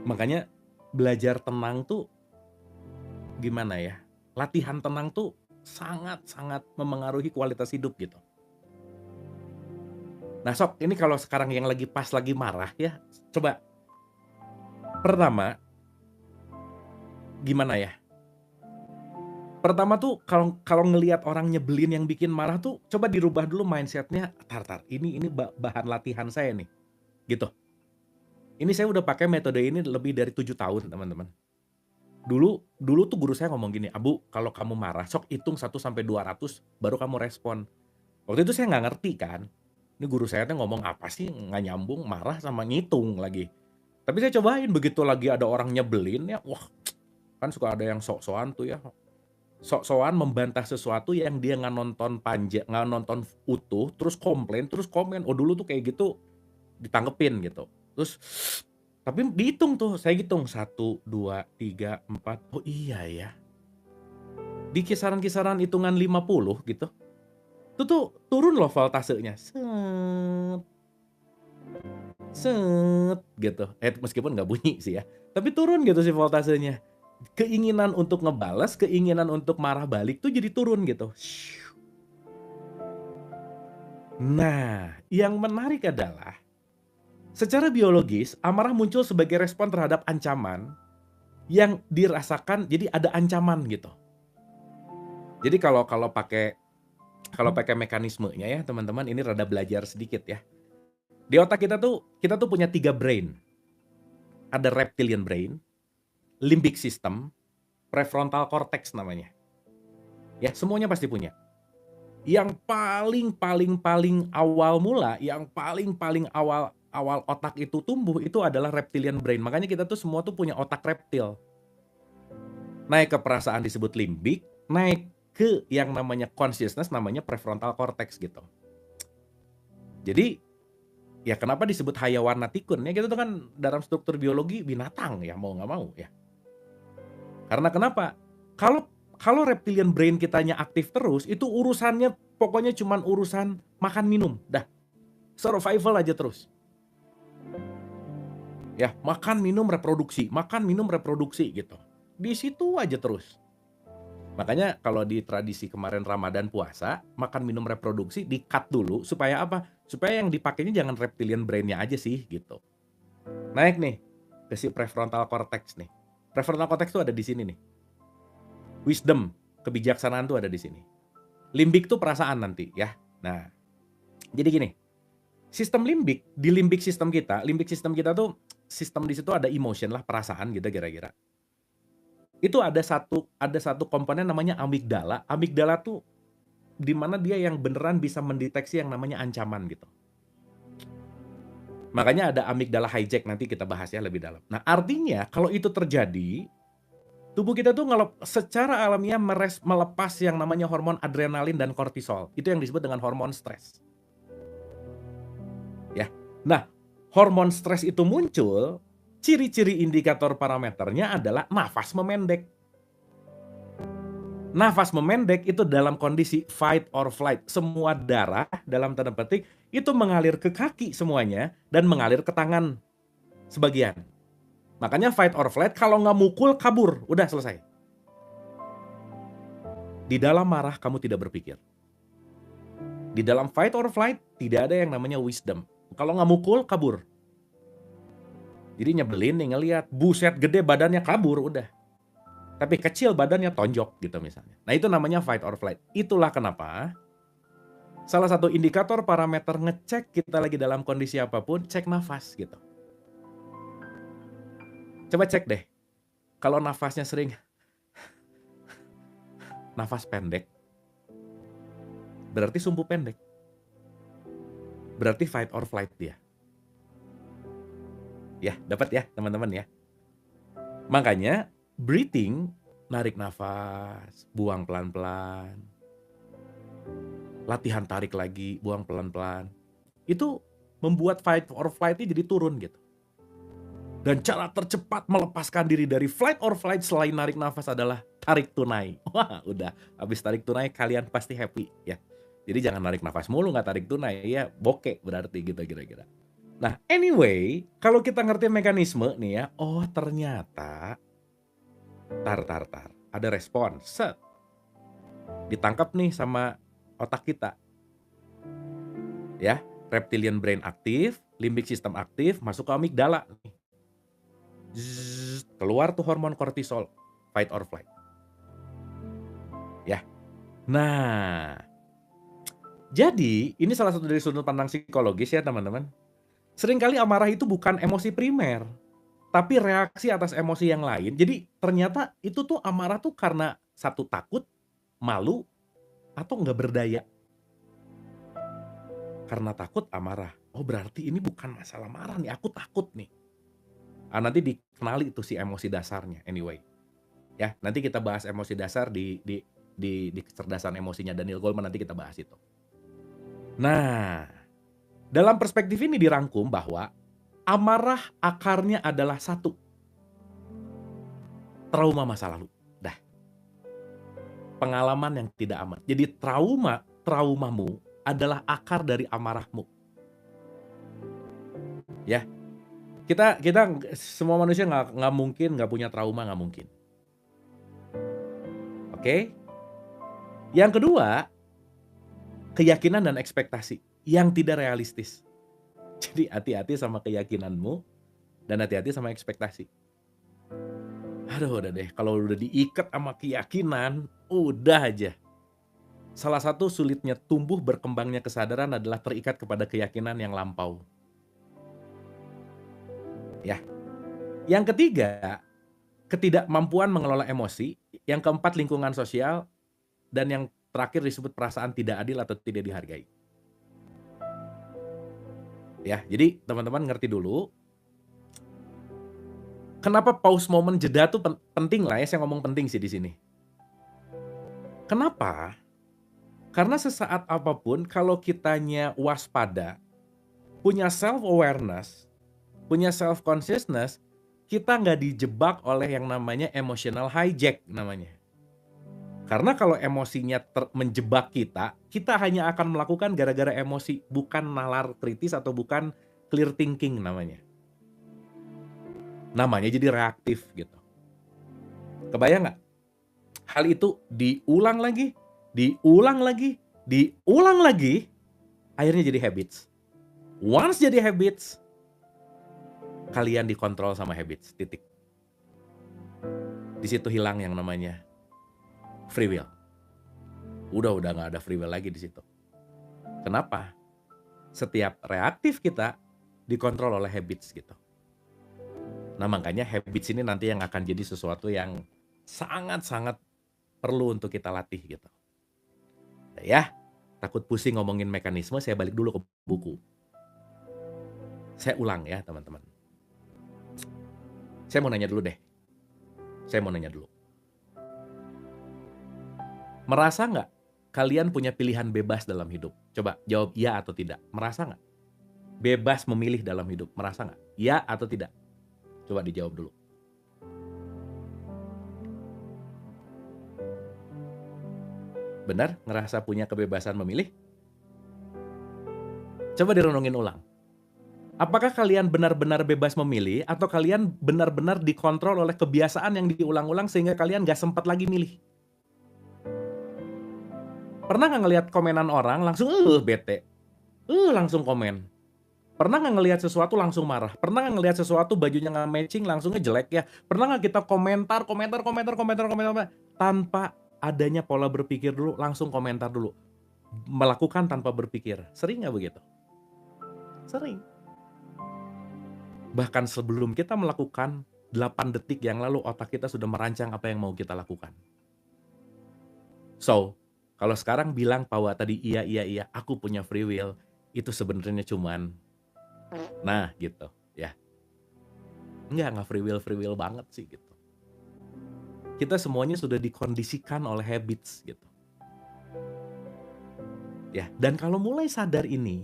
Makanya belajar tenang tuh gimana ya, latihan tenang tuh sangat-sangat memengaruhi kualitas hidup gitu. Nah Sok, ini kalau sekarang yang lagi pas lagi marah ya, coba pertama, gimana ya, pertama tuh kalau kalau ngelihat orang nyebelin yang bikin marah tuh coba dirubah dulu mindset-nya, "Tar, ini bahan latihan saya nih," gitu. Ini saya udah pakai metode ini lebih dari 7 tahun teman-teman. Dulu dulu tuh guru saya ngomong gini, "Abu, kalau kamu marah sok hitung 1 sampai 200 baru kamu respon." Waktu itu saya nggak ngerti kan, ini guru saya tuh ngomong apa sih nggak nyambung, marah sama ngitung lagi. Tapi saya cobain begitu lagi ada orang nyebelin ya, wah kan suka ada yang sok-sokan tuh ya, sok-sokan membantah sesuatu yang dia nggak nonton utuh, terus komplain, terus komen. Oh dulu tuh kayak gitu ditanggepin gitu. Terus tapi dihitung tuh, saya hitung 1, 2, 3, 4, oh iya ya. Di kisaran-kisaran hitungan 50 gitu, itu tuh turun loh voltasenya, set, set, gitu. Meskipun nggak bunyi sih ya, tapi turun gitu sih voltasenya. Keinginan untuk ngebales, keinginan untuk marah balik tuh jadi turun gitu. Nah, yang menarik adalah secara biologis, amarah muncul sebagai respon terhadap ancaman yang dirasakan, jadi ada ancaman gitu. Jadi kalau pakai mekanismenya ya teman-teman, ini rada belajar sedikit ya. Di otak kita tuh punya 3 brain. Ada reptilian brain, limbic system, prefrontal cortex namanya. Ya, semuanya pasti punya. Yang paling awal mula, yang paling awal awal otak itu tumbuh itu adalah reptilian brain. Makanya kita tuh semua tuh punya otak reptil. Naik ke perasaan disebut limbik, naik ke yang namanya consciousness namanya prefrontal cortex gitu. Jadi ya kenapa disebut hayawan natikun ya, kita tuh kan dalam struktur biologi binatang ya, mau nggak mau ya. Karena kenapa? Kalau kalau reptilian brain kitanya aktif terus, itu urusannya pokoknya cuman urusan makan minum, dah. Survival aja terus. Ya, makan minum reproduksi gitu. Di situ aja terus. Makanya kalau di tradisi kemarin Ramadan puasa, makan minum reproduksi di-cut dulu supaya apa? Supaya yang dipakainya jangan reptilian brain-nya aja sih gitu. Naik nih ke si prefrontal cortex nih. Prefrontal cortex tuh ada di sini nih. Wisdom, kebijaksanaan tuh ada di sini. Limbik tuh perasaan nanti ya. Nah, jadi gini. Sistem limbik, di limbik sistem kita tuh sistem di situ ada emotion lah, perasaan gitu kira-kira. Itu ada satu komponen namanya amigdala. Amigdala tuh di mana dia yang beneran bisa mendeteksi yang namanya ancaman gitu. Makanya ada amigdala hijack, nanti kita bahas ya lebih dalam. Nah, artinya kalau itu terjadi, tubuh kita tuh secara alamiah melepas yang namanya hormon adrenalin dan kortisol. Itu yang disebut dengan hormon stres. Ya. Nah, hormon stres itu muncul, ciri-ciri indikator parameternya adalah nafas memendek. Nafas memendek itu dalam kondisi fight or flight. Semua darah dalam tanda petik itu mengalir ke kaki semuanya dan mengalir ke tangan sebagian. Makanya fight or flight, kalau nggak mukul kabur, udah selesai. Di dalam marah kamu tidak berpikir. Di dalam fight or flight tidak ada yang namanya wisdom. Kalau nggak mukul kabur. Jadi nyebelin nih ngelihat, buset gede badannya kabur udah. Tapi kecil badannya tonjok gitu misalnya. Nah itu namanya fight or flight. Itulah kenapa salah satu indikator parameter ngecek kita lagi dalam kondisi apapun, cek nafas gitu. Coba cek deh, kalau nafasnya sering nafas pendek, berarti sumpu pendek. Berarti fight or flight dia. Ya, dapat ya teman-teman ya. Makanya breathing, narik nafas, buang pelan-pelan. Latihan tarik lagi, buang pelan-pelan. Itu membuat fight or flight-nya jadi turun gitu. Dan cara tercepat melepaskan diri dari flight or flight selain narik nafas adalah tarik tunai. Wah, udah habis tarik tunai kalian pasti happy ya. Jadi jangan narik nafas mulu, nggak tarik tunai, ya bokeh berarti gitu kira-kira. Nah, anyway, kalau kita ngerti mekanisme nih ya, oh ternyata ada respon, set, ditangkap nih sama otak kita, ya. Reptilian brain aktif, limbic system aktif, masuk ke amigdala nih. Zzz, keluar tuh hormon kortisol, fight or flight. Ya. Nah, jadi ini salah satu dari sudut pandang psikologis ya teman-teman. Seringkali amarah itu bukan emosi primer, tapi reaksi atas emosi yang lain. Jadi ternyata itu tuh amarah tuh karena satu takut, malu, atau nggak berdaya. Karena takut amarah. Oh berarti ini bukan masalah marah nih, aku takut nih. Nanti dikenali itu si emosi dasarnya anyway. Ya, nanti kita bahas emosi dasar di kecerdasan emosinya Daniel Goleman, nanti kita bahas itu. Nah, dalam perspektif ini dirangkum bahwa amarah akarnya adalah satu, trauma masa lalu. Dah, pengalaman yang tidak aman. Jadi traumamu adalah akar dari amarahmu. Ya, kita semua manusia nggak mungkin nggak punya trauma, nggak mungkin. Oke? Yang kedua, keyakinan dan ekspektasi yang tidak realistis. Jadi hati-hati sama keyakinanmu dan hati-hati sama ekspektasi. Aduh udah deh, kalau udah diikat sama keyakinan, udah aja. Salah satu sulitnya tumbuh berkembangnya kesadaran adalah terikat kepada keyakinan yang lampau. Ya. Yang ketiga, ketidakmampuan mengelola emosi. Yang keempat, lingkungan sosial. Dan yang terakhir disebut perasaan tidak adil atau tidak dihargai. Ya, jadi teman-teman ngerti dulu. Kenapa pause moment jeda tuh penting lah ya, saya ngomong penting sih di sini. Kenapa? Karena sesaat apapun kalau kitanya waspada, punya self awareness, punya self consciousness, kita nggak dijebak oleh yang namanya emotional hijack namanya. Karena kalau emosinya menjebak kita hanya akan melakukan gara-gara emosi, bukan nalar kritis atau bukan clear thinking namanya. Namanya jadi reaktif gitu. Kebayang nggak? Hal itu diulang lagi, akhirnya jadi habits. Once jadi habits, kalian dikontrol sama habits, titik. Di situ hilang yang namanya free will. Udah nggak ada free will lagi di situ. Kenapa? Setiap reaktif kita dikontrol oleh habits gitu. Nah makanya habits ini nanti yang akan jadi sesuatu yang sangat-sangat perlu untuk kita latih gitu. Ya, takut pusing ngomongin mekanisme, saya balik dulu ke buku. Saya ulang ya teman-teman. Saya mau nanya dulu deh. Merasa nggak kalian punya pilihan bebas dalam hidup? Coba jawab iya atau tidak. Merasa nggak? Bebas memilih dalam hidup. Merasa nggak? Iya atau tidak? Coba dijawab dulu. Benar? Ngerasa punya kebebasan memilih? Coba direnungin ulang. Apakah kalian benar-benar bebas memilih atau kalian benar-benar dikontrol oleh kebiasaan yang diulang-ulang sehingga kalian gak sempat lagi milih? Pernah gak ngelihat komenan orang langsung bete? Langsung komen. Pernah gak ngelihat sesuatu langsung marah? Pernah gak ngelihat sesuatu bajunya gak matching langsungnya jelek ya? Pernah gak kita komentar tanpa adanya pola berpikir dulu, langsung komentar dulu? Melakukan tanpa berpikir. Sering gak begitu? Sering. Bahkan sebelum kita melakukan, 8 detik yang lalu otak kita sudah merancang apa yang mau kita lakukan. So, kalau sekarang bilang bahwa tadi iya, aku punya free will, itu sebenarnya cuman, nah gitu ya. Nggak free will banget sih gitu. Kita semuanya sudah dikondisikan oleh habits gitu. Ya, dan kalau mulai sadar ini,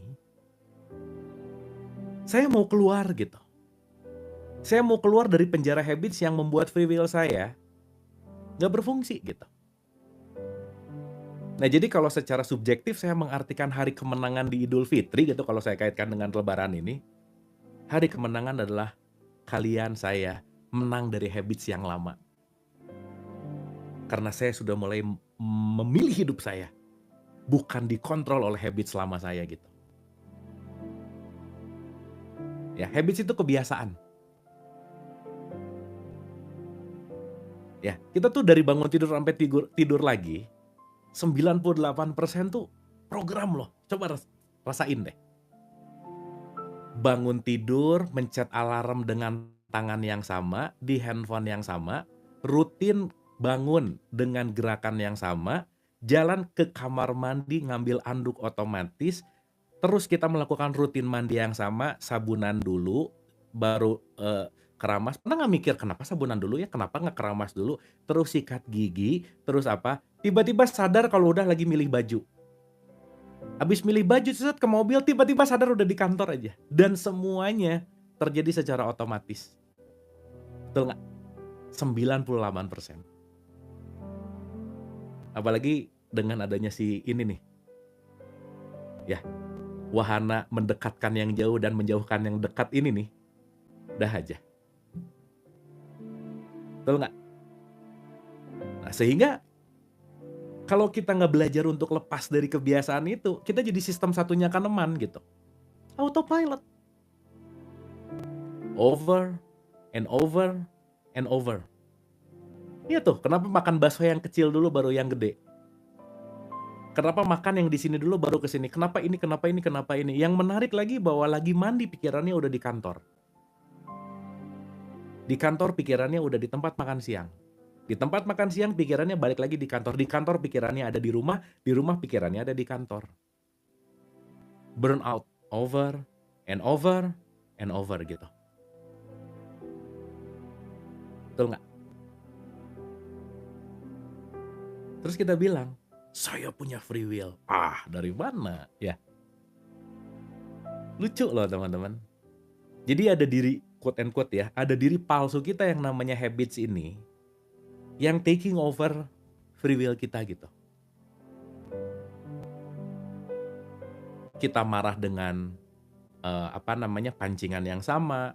saya mau keluar gitu. Saya mau keluar dari penjara habits yang membuat free will saya nggak berfungsi gitu. Nah, jadi kalau secara subjektif saya mengartikan hari kemenangan di Idul Fitri gitu, kalau saya kaitkan dengan lebaran ini, hari kemenangan adalah saya menang dari habits yang lama. Karena saya sudah mulai memilih hidup saya, bukan dikontrol oleh habits lama saya gitu. Ya, habits itu kebiasaan. Ya, kita tuh dari bangun tidur sampai tidur tidur lagi, 98% tuh program loh. Coba rasain deh. Bangun tidur, mencet alarm dengan tangan yang sama, di handphone yang sama, rutin bangun dengan gerakan yang sama, jalan ke kamar mandi ngambil anduk otomatis, terus kita melakukan rutin mandi yang sama, sabunan dulu, baru, keramas. Pernah nggak mikir, "Kenapa sabunan dulu ya? Kenapa nggak keramas dulu?" Terus sikat gigi, terus apa, tiba-tiba sadar kalau udah lagi milih baju. Habis milih baju, set ke mobil, tiba-tiba sadar udah di kantor aja. Dan semuanya terjadi secara otomatis. Betul nggak? 98%. Apalagi dengan adanya si ini nih, ya, wahana mendekatkan yang jauh dan menjauhkan yang dekat ini nih, dah aja. Betul nggak? Nah, sehingga kalau kita nggak belajar untuk lepas dari kebiasaan itu, kita jadi sistem satunya Kahneman gitu. Autopilot. Over and over and over. Iya tuh, kenapa makan bakso yang kecil dulu baru yang gede? Kenapa makan yang di sini dulu baru ke sini? Kenapa ini, kenapa ini, kenapa ini? Yang menarik lagi bahwa lagi mandi pikirannya udah di kantor. Di kantor pikirannya udah di tempat makan siang. Di tempat makan siang pikirannya balik lagi di kantor. Di kantor pikirannya ada di rumah pikirannya ada di kantor. Burnout over and over and over gitu. Betul nggak? Terus kita bilang, saya punya free will. Ah, dari mana? Ya, lucu loh teman-teman. Jadi ada diri, quote and quote ya, ada diri palsu kita yang namanya habits ini, yang taking over free will kita gitu. Kita marah dengan pancingan yang sama,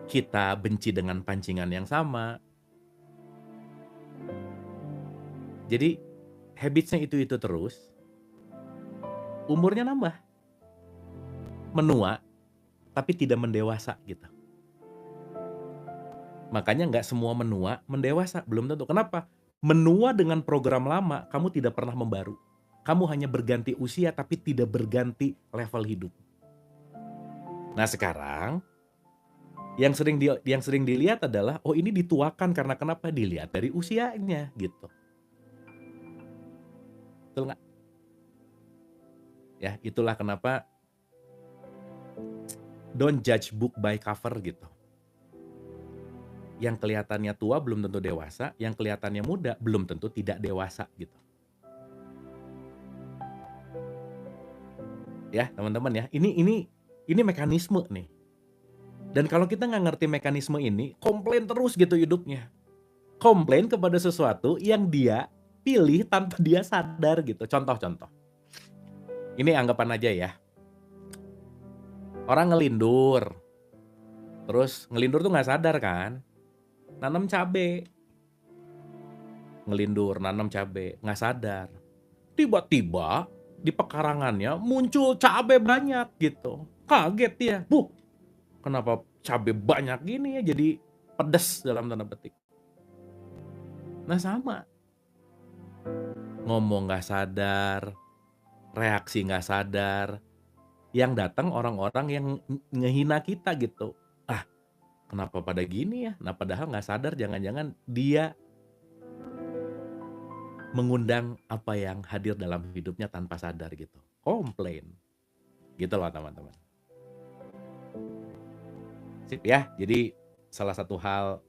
kita benci dengan pancingan yang sama. Jadi habitsnya itu terus, umurnya nambah, menua, tapi tidak mendewasa gitu. Makanya nggak semua menua mendewasa, belum tentu. Kenapa? Menua dengan program lama, kamu tidak pernah membaru. Kamu hanya berganti usia tapi tidak berganti level hidup. Nah sekarang, yang sering dilihat adalah, oh ini dituakan karena kenapa? Dilihat dari usianya gitu. Betul nggak? Ya, itulah kenapa don't judge book by cover gitu. Yang kelihatannya tua belum tentu dewasa, yang kelihatannya muda belum tentu tidak dewasa gitu. Ya, teman-teman ya. Ini mekanisme nih. Dan kalau kita nggak ngerti mekanisme ini, komplain terus gitu hidupnya. Komplain kepada sesuatu yang dia pilih tanpa dia sadar gitu. Contoh-contoh. Ini anggapan aja ya. Orang ngelindur. Terus ngelindur tuh nggak sadar kan. Nanam cabe. Ngelindur, nanam cabe. Nggak sadar. Tiba-tiba di pekarangannya muncul cabe banyak gitu. Kaget dia. Kenapa cabe banyak gini ya, jadi pedes dalam tanda petik. Nah sama. Ngomong nggak sadar, reaksi nggak sadar. Yang datang orang-orang yang ngehina kita gitu. Ah, kenapa pada gini ya? Nah padahal nggak sadar, jangan-jangan dia mengundang apa yang hadir dalam hidupnya tanpa sadar gitu. Komplain. Gitu loh teman-teman. Sip ya, jadi salah satu hal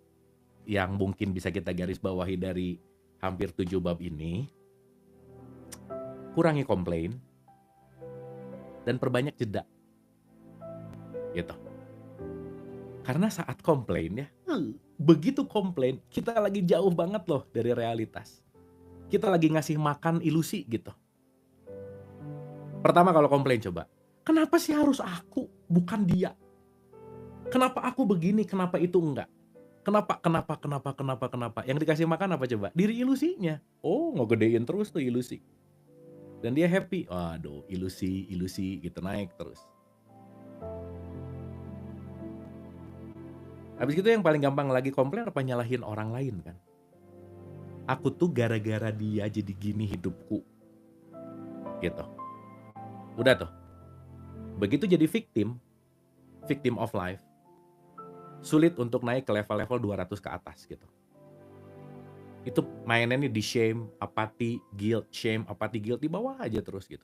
yang mungkin bisa kita garis bawahi dari hampir 7 bab ini, kurangi komplain dan perbanyak jeda. Gitu. Karena saat komplain ya, begitu komplain, kita lagi jauh banget loh dari realitas. Kita lagi ngasih makan ilusi gitu. Pertama kalau komplain coba, "Kenapa sih harus aku, bukan dia? Kenapa aku begini, kenapa itu enggak? Kenapa?" Yang dikasih makan apa coba? Diri ilusinya. Oh, ngegedein terus tuh ilusi. Dan dia happy. Waduh, ilusi gitu naik terus. Habis itu yang paling gampang lagi komplain apa nyalahin orang lain kan. Aku tuh gara-gara dia jadi gini hidupku, gitu. Udah tuh. Begitu jadi victim of life, sulit untuk naik ke level-level 200 ke atas gitu. Itu mainnya nih di shame, apathy, guilt, di bawah aja terus gitu.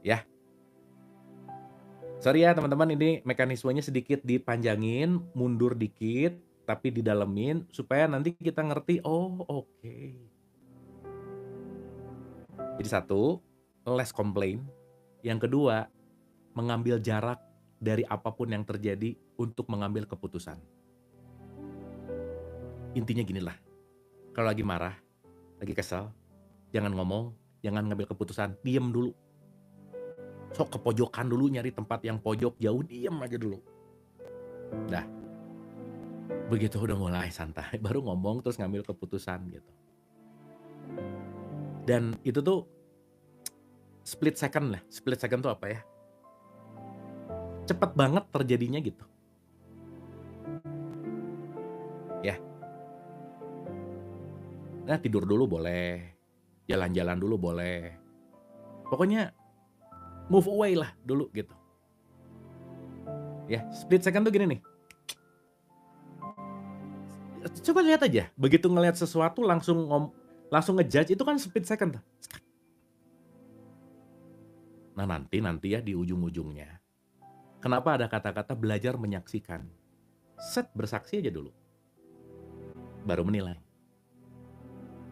Ya, sorry ya teman-teman, ini mekanismenya sedikit dipanjangin, mundur dikit, tapi didalemin supaya nanti kita ngerti, oh oke. Jadi satu, less complain. Yang kedua, mengambil jarak dari apapun yang terjadi untuk mengambil keputusan. Intinya ginilah, kalau lagi marah, lagi kesel, jangan ngomong, jangan ngambil keputusan, diem dulu. Sok ke pojokan dulu, nyari tempat yang pojok jauh, diem aja dulu. Dah, begitu udah mulai santai, baru ngomong terus ngambil keputusan gitu. Dan itu tuh split second lah. Split second tuh apa ya? Cepet banget terjadinya gitu. Ya. Nah, tidur dulu boleh, jalan-jalan dulu boleh. Pokoknya move away lah dulu gitu. Ya, split second tuh gini nih. Coba lihat aja, begitu ngelihat sesuatu langsung ngejudge, itu kan split second tuh. Nah, nanti ya di ujung-ujungnya, kenapa ada kata-kata belajar menyaksikan? Set, bersaksi aja dulu. Baru menilai.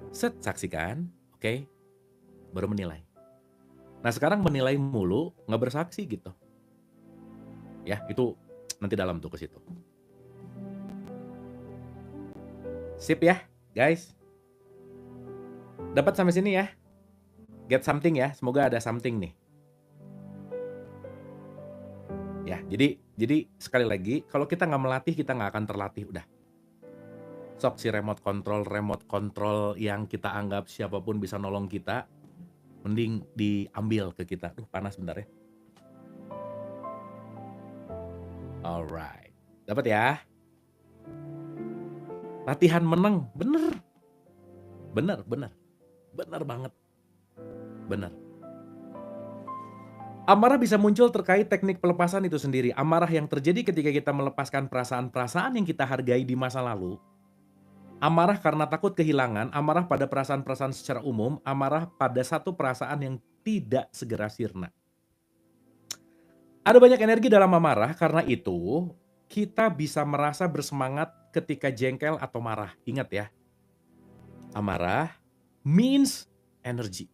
Set, saksikan, oke, baru menilai. Nah, sekarang menilai mulu, nggak bersaksi gitu. Ya, itu nanti dalam tuh ke situ. Sip ya, guys. Dapat sampai sini ya. Get something ya, semoga ada something nih. Ya, jadi sekali lagi, kalau kita nggak melatih, kita nggak akan terlatih, udah. Sok si remote control yang kita anggap siapapun bisa nolong kita, mending diambil ke kita. Duh, panas bentar ya. Alright, dapat ya. Latihan menang, bener banget, bener. Amarah bisa muncul terkait teknik pelepasan itu sendiri. Amarah yang terjadi ketika kita melepaskan perasaan-perasaan yang kita hargai di masa lalu. Amarah karena takut kehilangan, amarah pada perasaan-perasaan secara umum, amarah pada satu perasaan yang tidak segera sirna. Ada banyak energi dalam amarah, karena itu kita bisa merasa bersemangat ketika jengkel atau marah. Ingat ya, amarah means energy.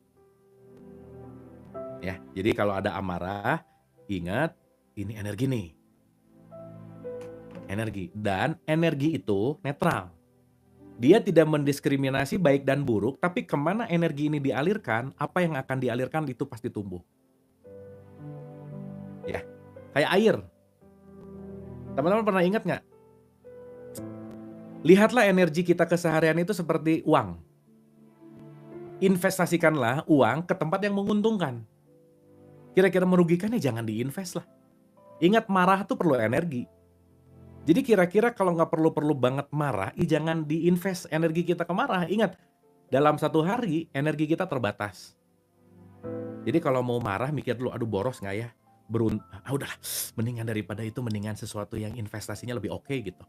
Ya, jadi kalau ada amarah, ingat ini energi nih. Energi, dan energi itu netral. Dia tidak mendiskriminasi baik dan buruk, tapi kemana energi ini dialirkan, apa yang akan dialirkan itu pasti tumbuh. Ya, kayak air. Teman-teman pernah ingat nggak? Lihatlah energi kita keseharian itu seperti uang. Investasikanlah uang ke tempat yang menguntungkan. Kira-kira merugikan ya jangan diinvest lah. Ingat, marah tuh perlu energi. Jadi kira-kira kalau nggak perlu-perlu banget marah, jangan diinvest energi kita ke marah. Ingat, dalam satu hari energi kita terbatas. Jadi kalau mau marah mikir dulu, aduh boros nggak ya? Udahlah, mendingan daripada itu, mendingan sesuatu yang investasinya lebih oke gitu.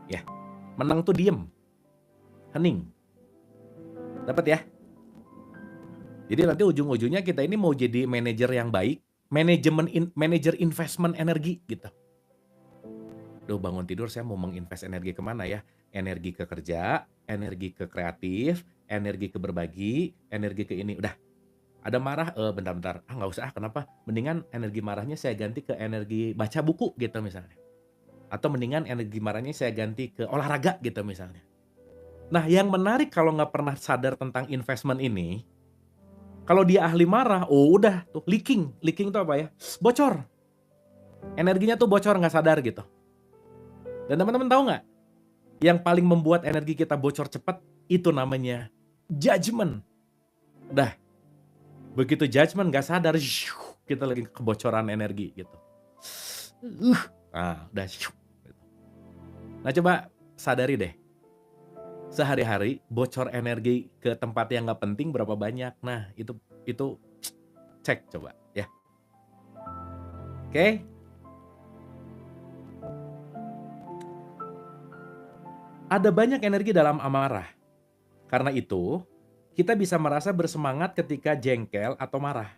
Ya, menang tuh diem, hening. Dapat ya? Jadi nanti ujung-ujungnya kita ini mau jadi manajer yang baik, manajer investment energi gitu. Duh, bangun tidur saya mau menginvest energi kemana ya? Energi ke kerja, energi ke kreatif, energi ke berbagi, energi ke ini. Udah, ada marah, bentar-bentar, nggak usah, kenapa? Mendingan energi marahnya saya ganti ke energi baca buku gitu misalnya. Atau mendingan energi marahnya saya ganti ke olahraga gitu misalnya. Nah, yang menarik kalau nggak pernah sadar tentang investment ini, kalau dia ahli marah, oh udah tuh leaking. Leaking itu apa ya? Bocor. Energinya tuh bocor nggak sadar gitu. Dan teman-teman tahu nggak, yang paling membuat energi kita bocor cepat itu namanya judgment. Dah, begitu judgment nggak sadar, kita lagi kebocoran energi gitu. Nah, udah. Nah, coba sadari deh, sehari-hari bocor energi ke tempat yang nggak penting berapa banyak. Nah, itu cek coba ya. Oke? Ada banyak energi dalam amarah. Karena itu, kita bisa merasa bersemangat ketika jengkel atau marah.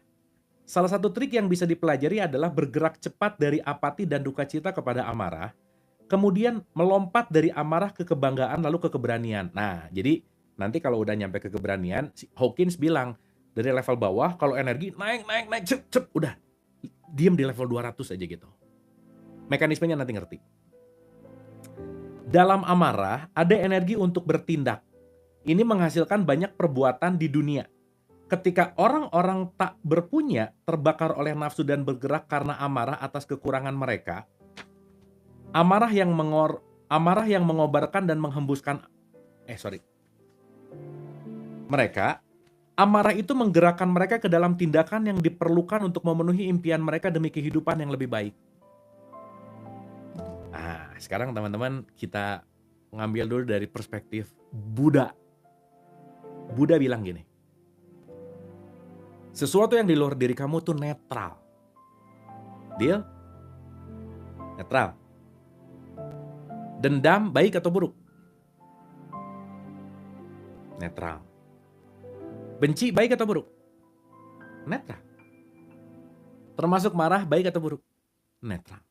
Salah satu trik yang bisa dipelajari adalah bergerak cepat dari apati dan duka cita kepada amarah, kemudian melompat dari amarah ke kebanggaan lalu ke keberanian. Nah, jadi nanti kalau udah nyampe ke keberanian, si Hawkins bilang, dari level bawah kalau energi naik, cep, udah diem di level 200 aja gitu. Mekanismenya nanti ngerti. Dalam amarah, ada energi untuk bertindak. Ini menghasilkan banyak perbuatan di dunia. Ketika orang-orang tak berpunya terbakar oleh nafsu dan bergerak karena amarah atas kekurangan mereka, amarah yang mengobarkan dan menghembuskan mereka, amarah itu menggerakkan mereka ke dalam tindakan yang diperlukan untuk memenuhi impian mereka demi kehidupan yang lebih baik. Nah, sekarang teman-teman kita ngambil dulu dari perspektif Buddha. Buddha bilang gini, sesuatu yang di luar diri kamu tuh netral. Deal? Netral. Dendam baik atau buruk? Netral. Benci baik atau buruk? Netral. Termasuk marah baik atau buruk? Netral.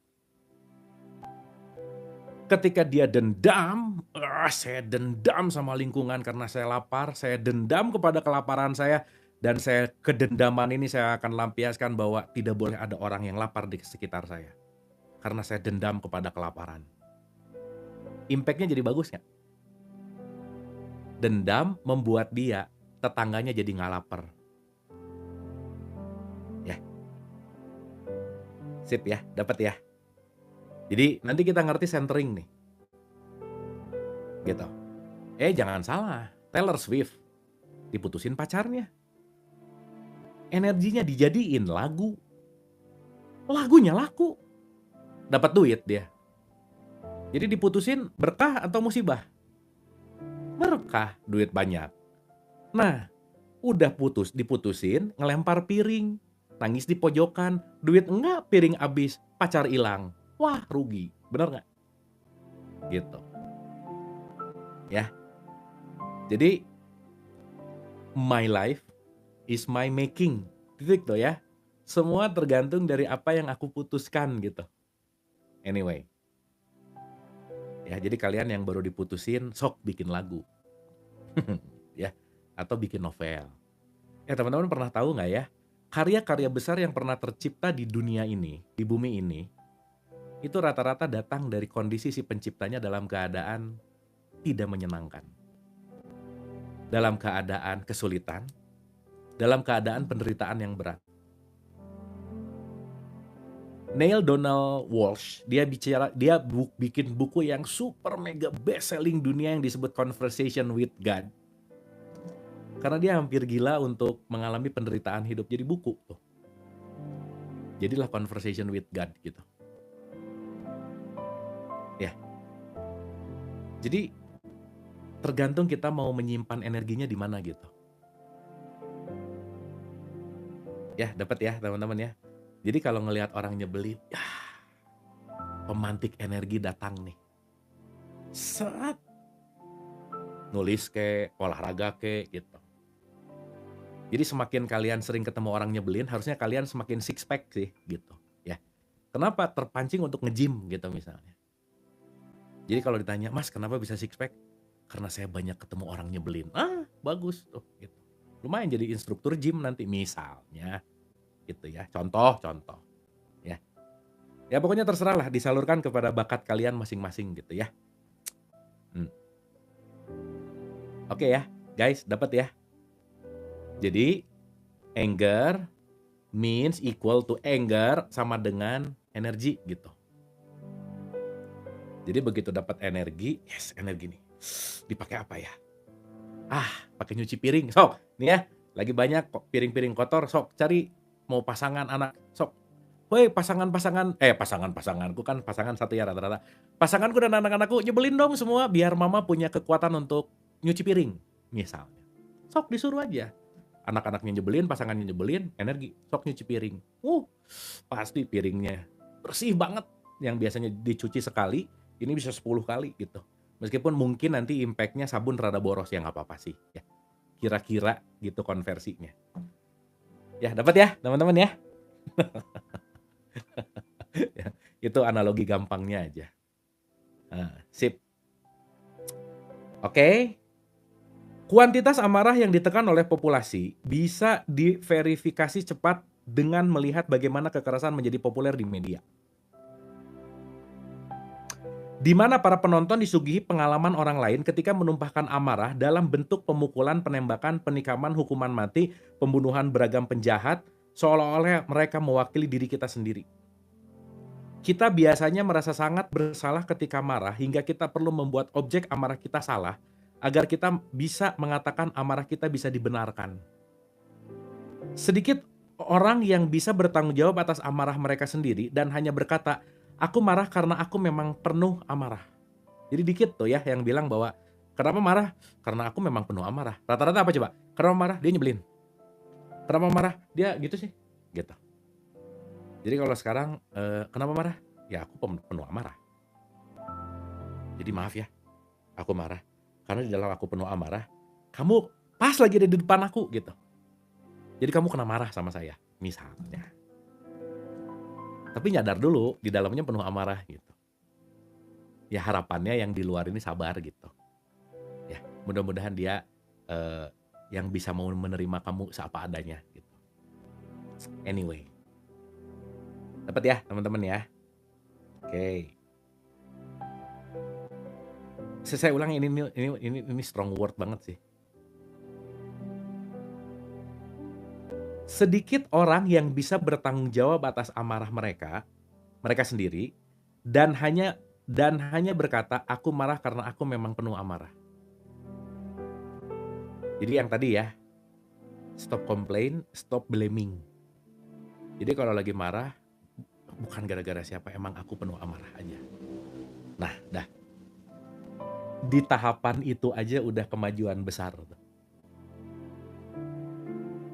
Ketika dia dendam, saya dendam sama lingkungan karena saya lapar, saya dendam kepada kelaparan saya, dan saya kedendaman ini saya akan lampiaskan bahwa tidak boleh ada orang yang lapar di sekitar saya. Karena saya dendam kepada kelaparan. Impact-nya jadi bagus nggak? Dendam membuat dia, tetangganya jadi nggak lapar. Ya, sip ya, dapat ya. Jadi nanti kita ngerti centering nih. Gitu. Jangan salah, Taylor Swift diputusin pacarnya. Energinya dijadiin lagu. Lagunya laku. Dapat duit dia. Jadi diputusin berkah atau musibah? Berkah, duit banyak. Nah, udah diputusin, ngelempar piring. Nangis di pojokan, duit enggak, piring habis, pacar hilang. Wah, rugi. Bener nggak? Gitu. Ya. Jadi, my life is my making. Titik tuh ya. Semua tergantung dari apa yang aku putuskan gitu. Anyway. Ya, jadi kalian yang baru diputusin, sok bikin lagu. Ya, atau bikin novel. Teman-teman pernah tahu nggak ya? Karya-karya besar yang pernah tercipta di dunia ini, di bumi ini, itu rata-rata datang dari kondisi si penciptanya dalam keadaan tidak menyenangkan. Dalam keadaan kesulitan, dalam keadaan penderitaan yang berat. Neil Donald Walsh, dia bikin buku yang super mega best selling dunia yang disebut Conversation with God. Karena dia hampir gila untuk mengalami penderitaan hidup, jadi buku tuh. Jadilah Conversation with God gitu. Ya. Jadi tergantung kita mau menyimpan energinya di mana gitu. Ya, dapat ya teman-teman ya. Jadi kalau ngelihat orang nyebelin, ya pemantik energi datang nih. Set. Nulis ke, olahraga ke gitu. Jadi semakin kalian sering ketemu orang nyebelin, harusnya kalian semakin six pack sih gitu ya. Kenapa terpancing untuk nge-gym gitu misalnya. Jadi kalau ditanya, "Mas, kenapa bisa six pack?" Karena saya banyak ketemu orang nyebelin. Bagus tuh gitu. Lumayan jadi instruktur gym nanti misalnya. Gitu ya. Contoh ya. Ya pokoknya terserah lah, disalurkan kepada bakat kalian masing-masing gitu ya. Oke ya, guys, dapat ya? Jadi, anger means equal to anger sama dengan energi gitu. Jadi begitu dapat energi, yes, energi nih. Dipakai apa ya? Pakai nyuci piring. Sok, nih ya, lagi banyak kok piring-piring kotor, sok cari mau pasangan anak, sok. Woi, pasangan-pasanganku kan pasangan satu ya rata-rata. Pasanganku dan anak-anakku nyebelin dong semua biar mama punya kekuatan untuk nyuci piring, misalnya. Sok disuruh aja. Anak-anaknya nyebelin, pasangannya nyebelin, energi, sok nyuci piring. Pasti piringnya bersih banget. Yang biasanya dicuci sekali, ini bisa 10 kali gitu. Meskipun mungkin nanti impact-nya sabun rada boros, ya nggak apa-apa sih ya. Kira-kira gitu konversinya. Ya, dapat ya teman-teman ya? Ya, itu analogi gampangnya aja. Sip. Oke. Kuantitas amarah yang ditekan oleh populasi bisa diverifikasi cepat dengan melihat bagaimana kekerasan menjadi populer di media. Di mana para penonton disuguhi pengalaman orang lain ketika menumpahkan amarah dalam bentuk pemukulan, penembakan, penikaman, hukuman mati, pembunuhan beragam penjahat, seolah-olah mereka mewakili diri kita sendiri. Kita biasanya merasa sangat bersalah ketika marah hingga kita perlu membuat objek amarah kita salah agar kita bisa mengatakan amarah kita bisa dibenarkan. Sedikit orang yang bisa bertanggung jawab atas amarah mereka sendiri dan hanya berkata, "Aku marah karena aku memang penuh amarah." Jadi dikit tuh ya yang bilang bahwa, "Kenapa marah? Karena aku memang penuh amarah." Rata-rata apa coba? Kenapa marah? Dia nyebelin. Kenapa marah? Dia gitu sih, gitu. Jadi kalau sekarang, kenapa marah? Ya aku penuh amarah. Jadi maaf ya, aku marah. Karena di dalam aku penuh amarah, kamu pas lagi ada di depan aku gitu. Jadi kamu kena marah sama saya, misalnya. Tapi nyadar dulu di dalamnya penuh amarah gitu. Ya harapannya yang di luar ini sabar gitu. Ya, mudah-mudahan dia yang bisa mau menerima kamu seapa adanya gitu. Anyway. Dapat ya, teman-teman ya. Oke. Saya ulang ini strong word banget sih. Sedikit orang yang bisa bertanggung jawab atas amarah mereka sendiri dan hanya berkata, "Aku marah karena aku memang penuh amarah." Jadi yang tadi ya, stop complain, stop blaming. Jadi kalau lagi marah, bukan gara-gara siapa, emang aku penuh amarah aja. Nah, dah. Di tahapan itu aja udah kemajuan besar tuh.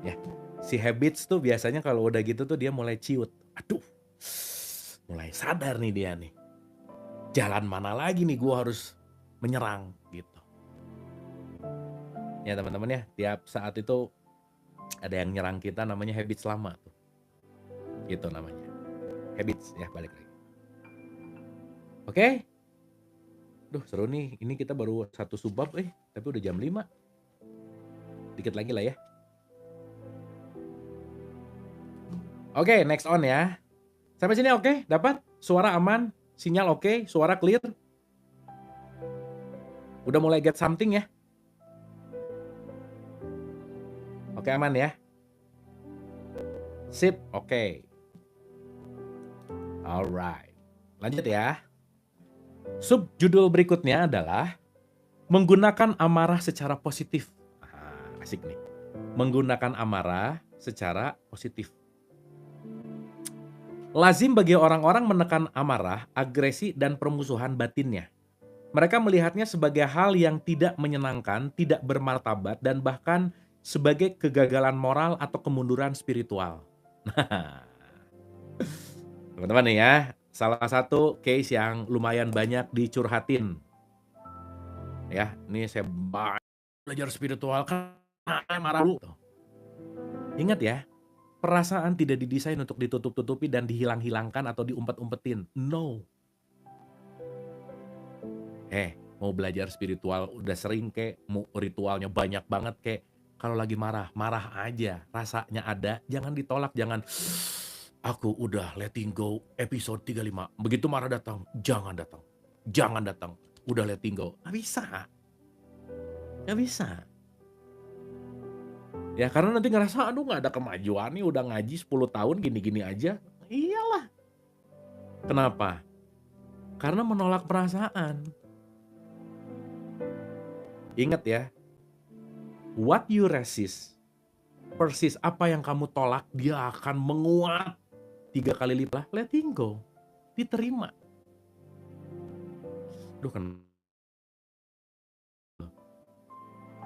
Ya, si habits tuh biasanya kalau udah gitu tuh dia mulai ciut. Aduh, mulai sadar nih dia nih. Jalan mana lagi nih gue harus menyerang gitu. Ya teman-teman ya, tiap saat itu ada yang nyerang kita namanya habits lama tuh. Gitu namanya. Habits ya, balik lagi. Oke. Duh seru nih, ini kita baru satu subbab tapi udah jam 5. Dikit lagi lah ya. Oke, next on ya. Sampai sini oke? Dapat? Suara aman? Sinyal oke? Suara clear? Udah mulai get something ya? Oke, aman ya? Sip, oke. Alright. Lanjut ya. Subjudul berikutnya adalah menggunakan amarah secara positif. Asik nih. Menggunakan amarah secara positif. Lazim bagi orang-orang menekan amarah, agresi, dan permusuhan batinnya. Mereka melihatnya sebagai hal yang tidak menyenangkan, tidak bermartabat, dan bahkan sebagai kegagalan moral atau kemunduran spiritual. Nah, teman-teman nih ya, salah satu case yang lumayan banyak dicurhatin. Ya, ini saya belajar spiritual kan marah dulu. Ingat ya, perasaan tidak didesain untuk ditutup-tutupi dan dihilang-hilangkan atau diumpet-umpetin. No. Mau belajar spiritual udah sering kek, mau ritualnya banyak banget kek. Kalau lagi marah, marah aja. Rasanya ada, jangan ditolak, jangan aku udah letting go episode 35. Begitu marah datang, jangan datang. Jangan datang. Udah letting go. Nggak bisa. Nggak bisa. Ya karena nanti ngerasa, aduh nggak ada kemajuan nih, udah ngaji 10 tahun gini-gini aja. Iyalah. Kenapa? Karena menolak perasaan. Ingat ya, what you resist, persis apa yang kamu tolak, dia akan menguat 3 kali lipat. Letting go, diterima. Duh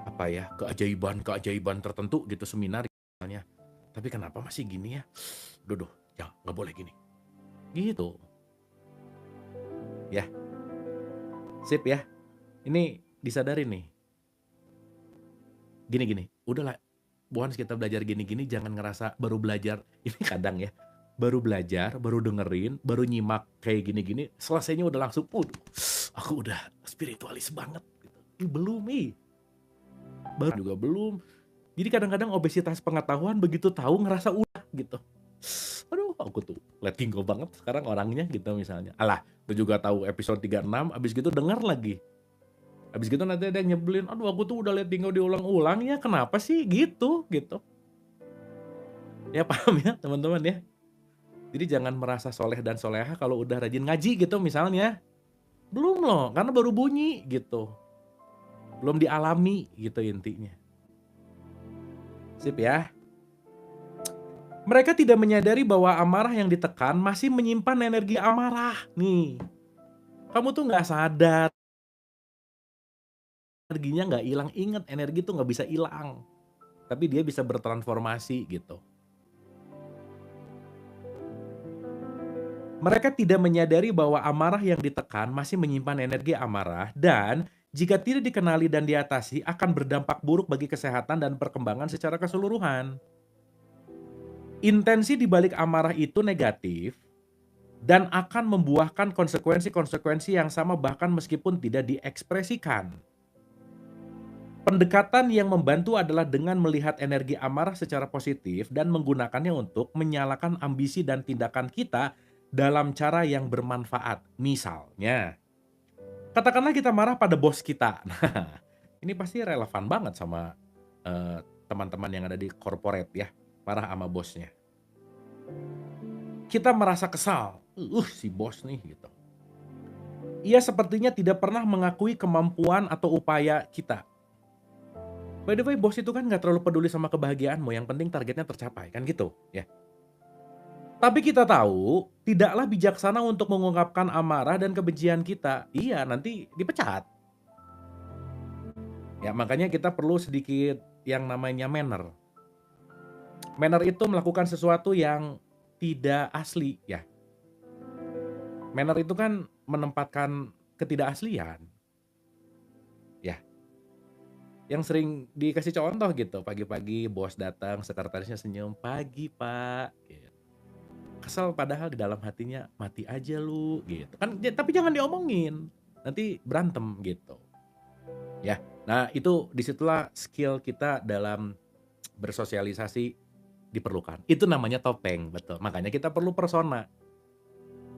apa ya, keajaiban-keajaiban tertentu gitu seminar misalnya. Tapi kenapa masih gini ya? Duh, ya nggak boleh gini. Gitu. Ya, sip ya. Ini disadari nih. Gini, udahlah. Once kita belajar gini-gini jangan ngerasa baru belajar. Ini kadang ya, baru belajar, baru dengerin, baru nyimak kayak gini-gini, selesainya udah langsung, aku udah spiritualis banget. Gitu. Belum baru juga belum. Jadi kadang-kadang obesitas pengetahuan begitu tahu ngerasa udah gitu. Aduh, aku tuh letting go banget sekarang orangnya gitu misalnya. Alah, itu juga tahu episode 36, abis gitu denger lagi. Abis gitu nanti ada yang nyebelin, aduh aku tuh udah letting go diulang-ulang ya, kenapa sih gitu. Ya paham ya teman-teman ya. Jadi jangan merasa soleh dan soleha kalau udah rajin ngaji gitu misalnya. Belum loh, karena baru bunyi gitu. Belum dialami gitu intinya. Sip ya. Mereka tidak menyadari bahwa amarah yang ditekan masih menyimpan energi amarah. Nih, kamu tuh nggak sadar, energinya nggak hilang. Ingat, energi tuh nggak bisa hilang. Tapi dia bisa bertransformasi gitu. Mereka tidak menyadari bahwa amarah yang ditekan masih menyimpan energi amarah dan jika tidak dikenali dan diatasi akan berdampak buruk bagi kesehatan dan perkembangan secara keseluruhan. Intensi di balik amarah itu negatif dan akan membuahkan konsekuensi-konsekuensi yang sama bahkan meskipun tidak diekspresikan. Pendekatan yang membantu adalah dengan melihat energi amarah secara positif dan menggunakannya untuk menyalakan ambisi dan tindakan kita dalam cara yang bermanfaat. Misalnya, katakanlah kita marah pada bos kita. Nah, ini pasti relevan banget sama teman-teman yang ada di corporate ya, marah sama bosnya. Kita merasa kesal, si bos nih gitu. Ia sepertinya tidak pernah mengakui kemampuan atau upaya kita. By the way, bos itu kan nggak terlalu peduli sama kebahagiaanmu, yang penting targetnya tercapai, kan gitu ya. Tapi kita tahu, tidaklah bijaksana untuk mengungkapkan amarah dan kebencian kita. Iya, nanti dipecat. Ya, makanya kita perlu sedikit yang namanya manner. Manner itu melakukan sesuatu yang tidak asli ya. Manner itu kan menempatkan ketidakaslian. Ya, yang sering dikasih contoh gitu, pagi-pagi bos datang, sekretarisnya senyum, "Pagi, Pak." Gitu. Kesel padahal di dalam hatinya, "Mati aja lu." Gitu. Kan tapi jangan diomongin, nanti berantem gitu. Ya. Nah, itu disitulah skill kita dalam bersosialisasi diperlukan. Itu namanya topeng, betul. Makanya kita perlu persona.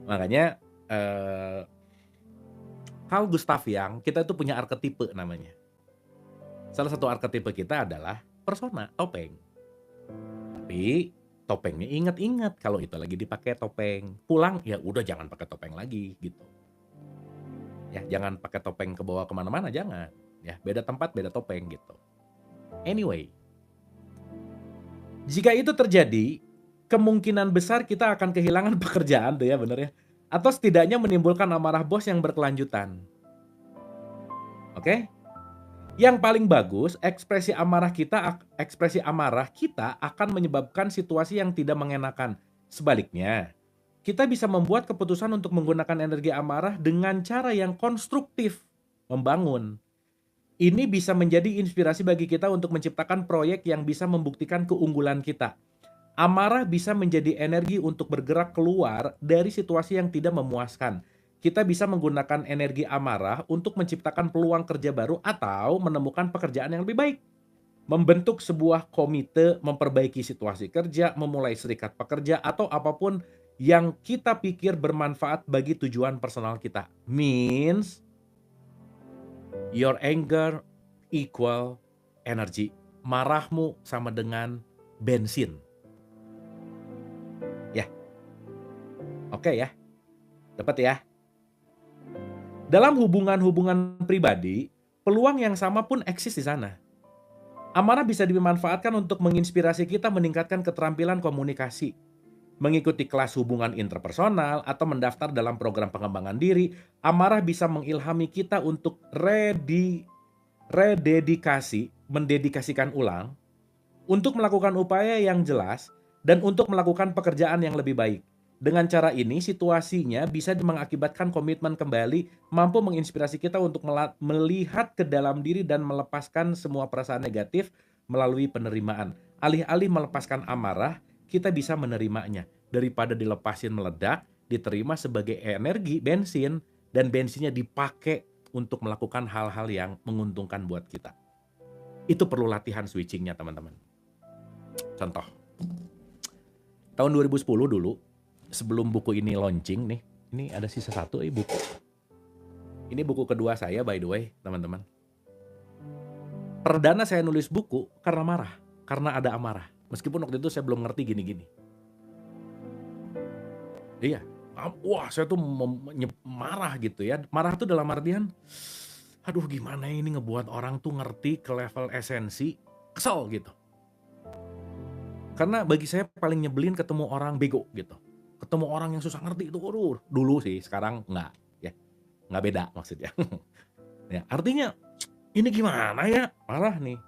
Makanya Carl Gustav Jung, kita itu punya arketipe namanya. Salah satu arketipe kita adalah persona, topeng. Tapi topengnya ingat-ingat kalau itu lagi dipakai topeng. Pulang ya udah jangan pakai topeng lagi gitu. Ya jangan pakai topeng ke bawah kemana-mana, jangan. Ya beda tempat beda topeng gitu. Anyway, jika itu terjadi, kemungkinan besar kita akan kehilangan pekerjaan tuh ya bener ya. Atau setidaknya menimbulkan amarah bos yang berkelanjutan. Oke? Yang paling bagus, ekspresi amarah kita akan menyebabkan situasi yang tidak mengenakan. Sebaliknya, kita bisa membuat keputusan untuk menggunakan energi amarah dengan cara yang konstruktif, membangun. Ini bisa menjadi inspirasi bagi kita untuk menciptakan proyek yang bisa membuktikan keunggulan kita. Amarah bisa menjadi energi untuk bergerak keluar dari situasi yang tidak memuaskan. Kita bisa menggunakan energi amarah untuk menciptakan peluang kerja baru atau menemukan pekerjaan yang lebih baik. Membentuk sebuah komite, memperbaiki situasi kerja, memulai serikat pekerja, atau apapun yang kita pikir bermanfaat bagi tujuan personal kita. Means, your anger equal energy. Marahmu sama dengan bensin. Ya, oke ya. Dapat ya? Dalam hubungan-hubungan pribadi, peluang yang sama pun eksis di sana. Amarah bisa dimanfaatkan untuk menginspirasi kita meningkatkan keterampilan komunikasi, mengikuti kelas hubungan interpersonal, atau mendaftar dalam program pengembangan diri. Amarah bisa mengilhami kita untuk mendedikasikan ulang, untuk melakukan upaya yang jelas, dan untuk melakukan pekerjaan yang lebih baik. Dengan cara ini, situasinya bisa mengakibatkan komitmen kembali, mampu menginspirasi kita untuk melihat ke dalam diri dan melepaskan semua perasaan negatif melalui penerimaan. Alih-alih melepaskan amarah, kita bisa menerimanya. Daripada dilepasin meledak, diterima sebagai energi, bensin, dan bensinnya dipakai untuk melakukan hal-hal yang menguntungkan buat kita. Itu perlu latihan switchingnya, teman-teman. Contoh, tahun 2010 dulu, sebelum buku ini launching nih, ini ada sisa satu buku. Ini buku kedua saya, by the way, teman-teman. Perdana saya nulis buku karena marah, karena ada amarah. Meskipun waktu itu saya belum ngerti gini-gini. Iya, wah saya tuh marah gitu ya. Marah tuh dalam artian, aduh gimana ini ngebuat orang tuh ngerti ke level esensi, kesel gitu. Karena bagi saya paling nyebelin ketemu orang bego gitu. Ketemu orang yang susah ngerti itu, dulu sih, sekarang enggak ya. Enggak beda maksudnya. Ya, artinya ini gimana ya? Marah nih.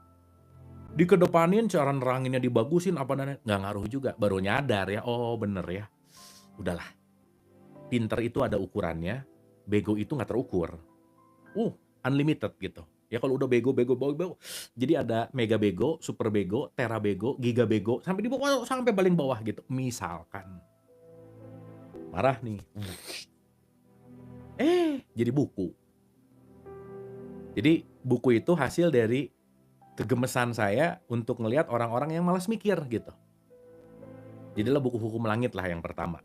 Dikedepanin cara neranginnya dibagusin apa dan enggak ngaruh juga. Baru nyadar ya, oh bener ya. Udahlah. Pinter itu ada ukurannya, bego itu enggak terukur. Unlimited gitu. Ya kalau udah bego. Jadi ada mega bego, super bego, tera bego, giga bego, sampai di bawah, sampai paling bawah gitu. Misalkan marah nih. Jadi buku. Jadi buku itu hasil dari kegemesan saya untuk ngelihat orang-orang yang malas mikir gitu. Jadilah buku Hukum Langit lah yang pertama.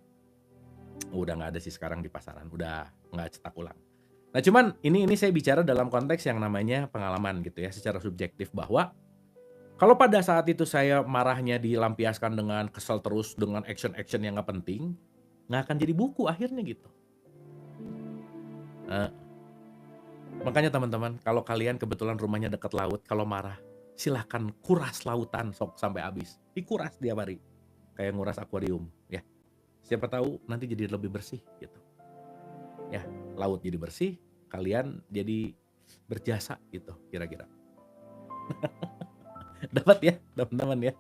Udah nggak ada sih sekarang di pasaran, udah nggak cetak ulang. Nah cuman ini saya bicara dalam konteks yang namanya pengalaman gitu ya, secara subjektif, bahwa kalau pada saat itu saya marahnya dilampiaskan dengan kesel terus, dengan action-action yang nggak penting, nggak akan jadi buku akhirnya gitu. Makanya teman-teman, kalau kalian kebetulan rumahnya dekat laut, kalau marah, silahkan kuras lautan sok sampai habis. Dikuras tiap hari, kayak nguras akuarium ya. Siapa tahu nanti jadi lebih bersih gitu. Ya, laut jadi bersih, kalian jadi berjasa gitu kira-kira. Dapat ya teman-teman ya.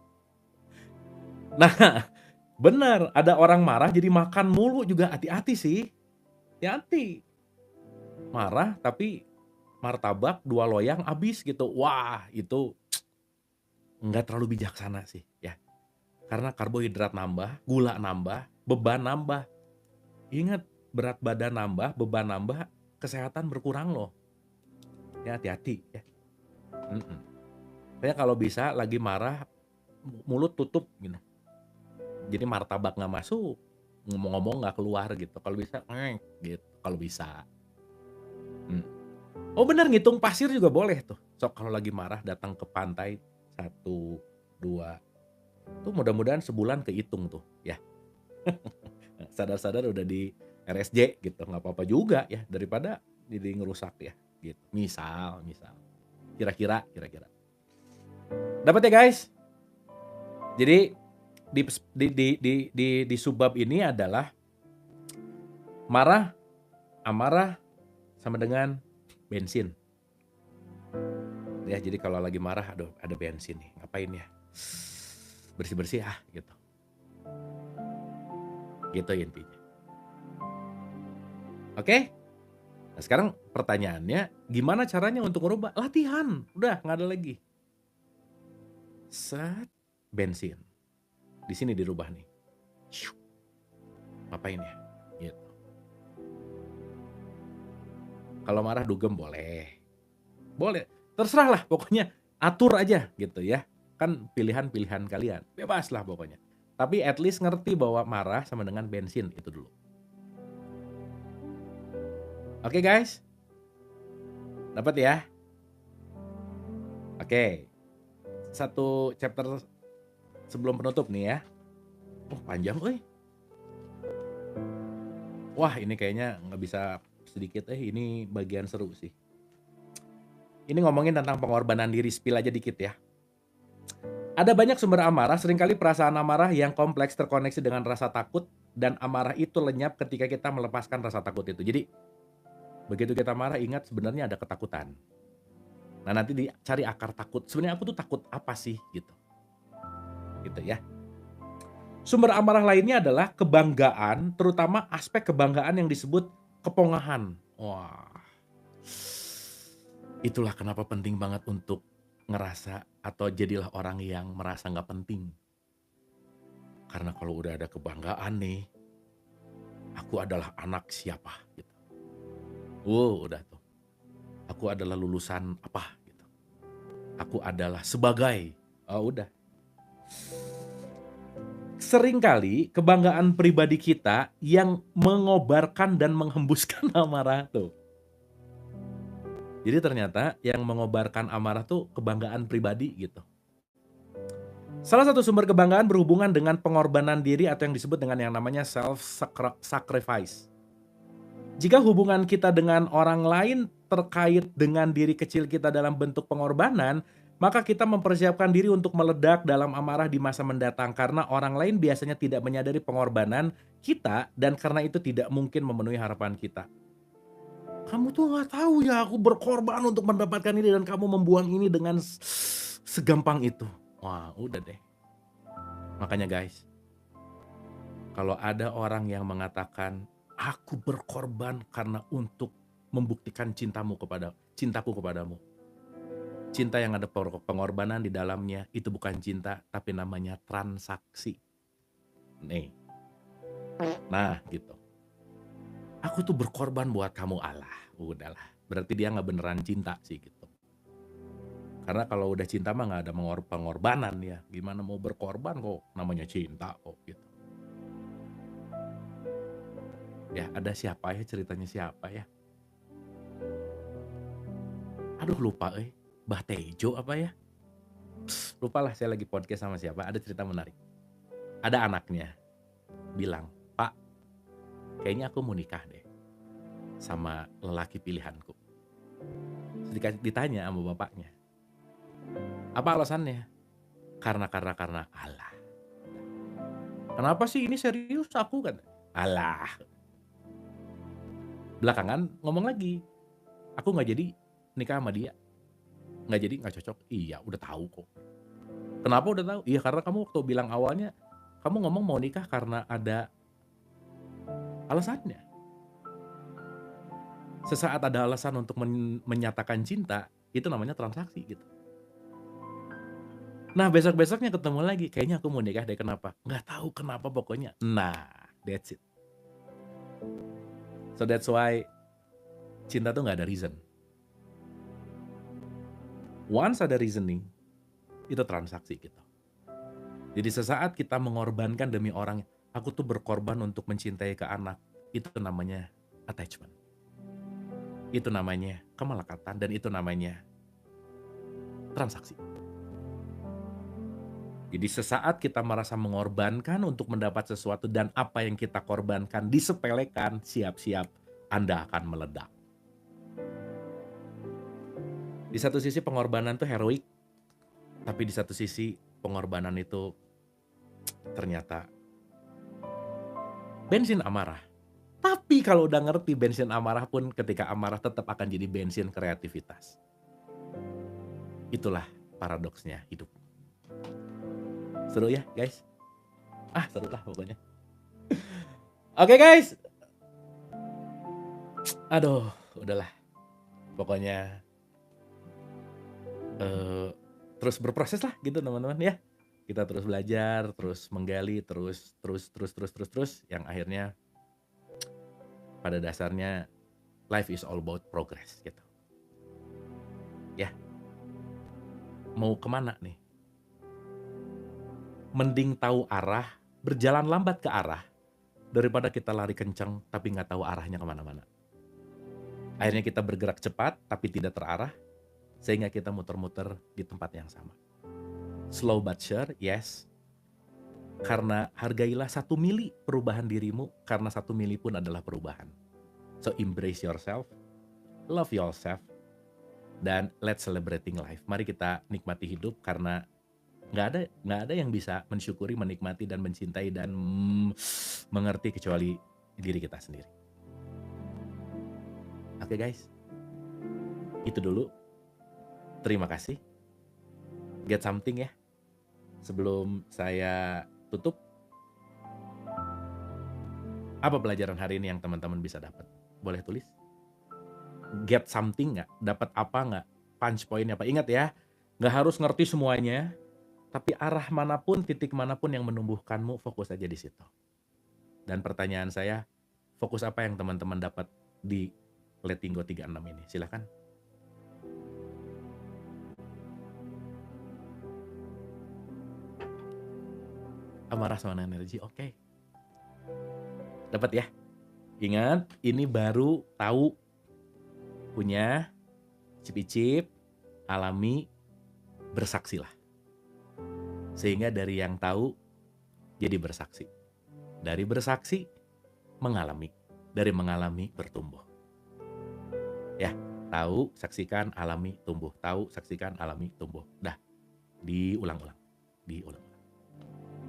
Nah, benar, ada orang marah jadi makan mulu juga, hati-hati sih. Hati-hati. Marah tapi martabak 2 loyang habis gitu. Wah, itu nggak terlalu bijaksana sih ya. Karena karbohidrat nambah, gula nambah, beban nambah. Ingat, berat badan nambah, beban nambah, kesehatan berkurang loh. Ya hati-hati ya. Saya kalau bisa lagi marah, mulut tutup gitu. Jadi martabak nggak masuk, ngomong-ngomong nggak keluar gitu. Kalau bisa, gitu. Kalau bisa. Oh benar, ngitung pasir juga boleh tuh. Sok kalau lagi marah datang ke pantai 1, 2. Tuh mudah-mudahan sebulan kehitung tuh ya. Sadar-sadar udah di RSJ gitu, nggak apa-apa juga ya, daripada jadi ngerusak ya gitu. Misal. Kira-kira. Dapat ya guys? Jadi di subbab ini adalah marah, amarah sama dengan bensin. Ya, jadi kalau lagi marah, aduh ada bensin nih, ngapain ya? Bersih-bersih gitu. Gitu intinya. Oke? Nah sekarang pertanyaannya, gimana caranya untuk merubah? Latihan, udah nggak ada lagi. Set, bensin. Di sini dirubah nih. Ngapain ya? Gitu. Kalau marah dugem boleh. Terserah lah pokoknya, atur aja gitu ya. Kan pilihan-pilihan kalian, bebas lah pokoknya. Tapi at least ngerti bahwa marah sama dengan bensin, itu dulu. Oke guys? Dapat ya? Oke, satu chapter sebelum penutup nih ya. Oh panjang euy. Wah ini kayaknya nggak bisa sedikit, ini bagian seru sih. Ini ngomongin tentang pengorbanan diri, spill aja dikit ya. Ada banyak sumber amarah, seringkali perasaan amarah yang kompleks terkoneksi dengan rasa takut, dan amarah itu lenyap ketika kita melepaskan rasa takut itu. Jadi, begitu kita marah ingat sebenarnya ada ketakutan. Nah nanti dicari akar takut, sebenarnya aku tuh takut apa sih gitu. Gitu ya. Sumber amarah lainnya adalah kebanggaan, terutama aspek kebanggaan yang disebut kepongahan. Wah, itulah kenapa penting banget untuk ngerasa atau jadilah orang yang merasa nggak penting. Karena kalau udah ada kebanggaan nih, aku adalah anak siapa gitu. Udah tuh. Aku adalah lulusan apa gitu. Aku adalah sebagai. Oh udah. Seringkali kebanggaan pribadi kita yang mengobarkan dan menghembuskan amarah tuh. Jadi ternyata yang mengobarkan amarah tuh kebanggaan pribadi gitu. Salah satu sumber kebanggaan berhubungan dengan pengorbanan diri atau yang disebut dengan yang namanya self-sacrifice. Jika hubungan kita dengan orang lain terkait dengan diri kecil kita dalam bentuk pengorbanan, maka kita mempersiapkan diri untuk meledak dalam amarah di masa mendatang karena orang lain biasanya tidak menyadari pengorbanan kita dan karena itu tidak mungkin memenuhi harapan kita. Kamu tuh nggak tahu ya aku berkorban untuk mendapatkan ini dan kamu membuang ini dengan segampang itu. Wah udah deh. Makanya guys, kalau ada orang yang mengatakan aku berkorban karena untuk membuktikan cintaku kepadamu. Cinta yang ada pengorbanan di dalamnya itu bukan cinta tapi namanya transaksi. Nih. Nah, gitu. Aku tuh berkorban buat kamu Allah. Udahlah. Berarti dia nggak beneran cinta sih gitu. Karena kalau udah cinta mah nggak ada pengorbanan ya. Gimana mau berkorban kok namanya cinta kok gitu. Ya ada siapa ya ceritanya siapa ya. Aduh lupa Mbah Tejo apa ya? Lupa lah saya lagi podcast sama siapa. Ada cerita menarik. Ada anaknya bilang, Pak kayaknya aku mau nikah deh sama lelaki pilihanku. Ditanya sama bapaknya, apa alasannya? Karena Allah. Kenapa sih ini serius aku kan? Allah. Belakangan ngomong lagi, aku nggak jadi nikah sama dia. Nggak jadi, nggak cocok. Iya udah tahu kok. Kenapa udah tahu? Iya karena kamu waktu bilang awalnya, kamu ngomong mau nikah karena ada alasannya. Sesaat ada alasan untuk menyatakan cinta, itu namanya transaksi gitu. Nah besok-besoknya ketemu lagi, kayaknya aku mau nikah deh, kenapa? Nggak tahu kenapa pokoknya. Nah, that's it. So that's why cinta tuh nggak ada reason. Once ada reasoning, itu transaksi gitu. Jadi sesaat kita mengorbankan demi orang, aku tuh berkorban untuk mencintai ke anak, itu namanya attachment. Itu namanya kemelekatan dan itu namanya transaksi. Jadi sesaat kita merasa mengorbankan untuk mendapat sesuatu dan apa yang kita korbankan disepelekan, siap-siap Anda akan meledak. Di satu sisi pengorbanan itu heroik, tapi di satu sisi pengorbanan itu ternyata bensin amarah. Tapi kalau udah ngerti bensin amarah pun ketika amarah tetap akan jadi bensin kreativitas. Itulah paradoksnya hidup. Seru ya guys? Seru lah pokoknya. Oke guys. Aduh, udahlah. Pokoknya terus berproses lah gitu teman-teman ya. Kita terus belajar, terus menggali, terus yang akhirnya pada dasarnya life is all about progress gitu. Ya. Mau kemana nih? Mending tahu arah, berjalan lambat ke arah, daripada kita lari kencang tapi nggak tahu arahnya kemana-mana. Akhirnya kita bergerak cepat tapi tidak terarah, sehingga kita muter-muter di tempat yang sama. Slow but sure, yes. Karena hargailah 1 mili perubahan dirimu, karena 1 mili pun adalah perubahan. So embrace yourself, love yourself, dan let's celebrating life. Mari kita nikmati hidup, karena nggak ada yang bisa mensyukuri, menikmati, dan mencintai dan mengerti kecuali diri kita sendiri. Oke guys, itu dulu. Terima kasih. Get something ya. Sebelum saya tutup, apa pelajaran hari ini yang teman-teman bisa dapat? Boleh tulis. Get something nggak? Dapat apa nggak? Punch point apa? Ingat ya, nggak harus ngerti semuanya, tapi arah manapun, titik manapun yang menumbuhkanmu, fokus aja di situ. Dan pertanyaan saya, fokus apa yang teman-teman dapat di Letting Go 36 ini? Silakan. Amarah sama energi, oke. Dapat ya? Ingat, ini baru tahu, punya, icip-icip, alami, bersaksilah. Sehingga dari yang tahu, jadi bersaksi. Dari bersaksi, mengalami. Dari mengalami, bertumbuh. Ya, tahu, saksikan, alami, tumbuh. Tahu, saksikan, alami, tumbuh. Dah, diulang-ulang.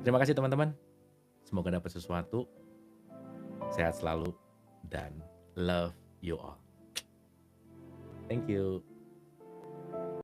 Terima kasih teman-teman. Semoga dapat sesuatu. Sehat selalu dan love you all. Thank you.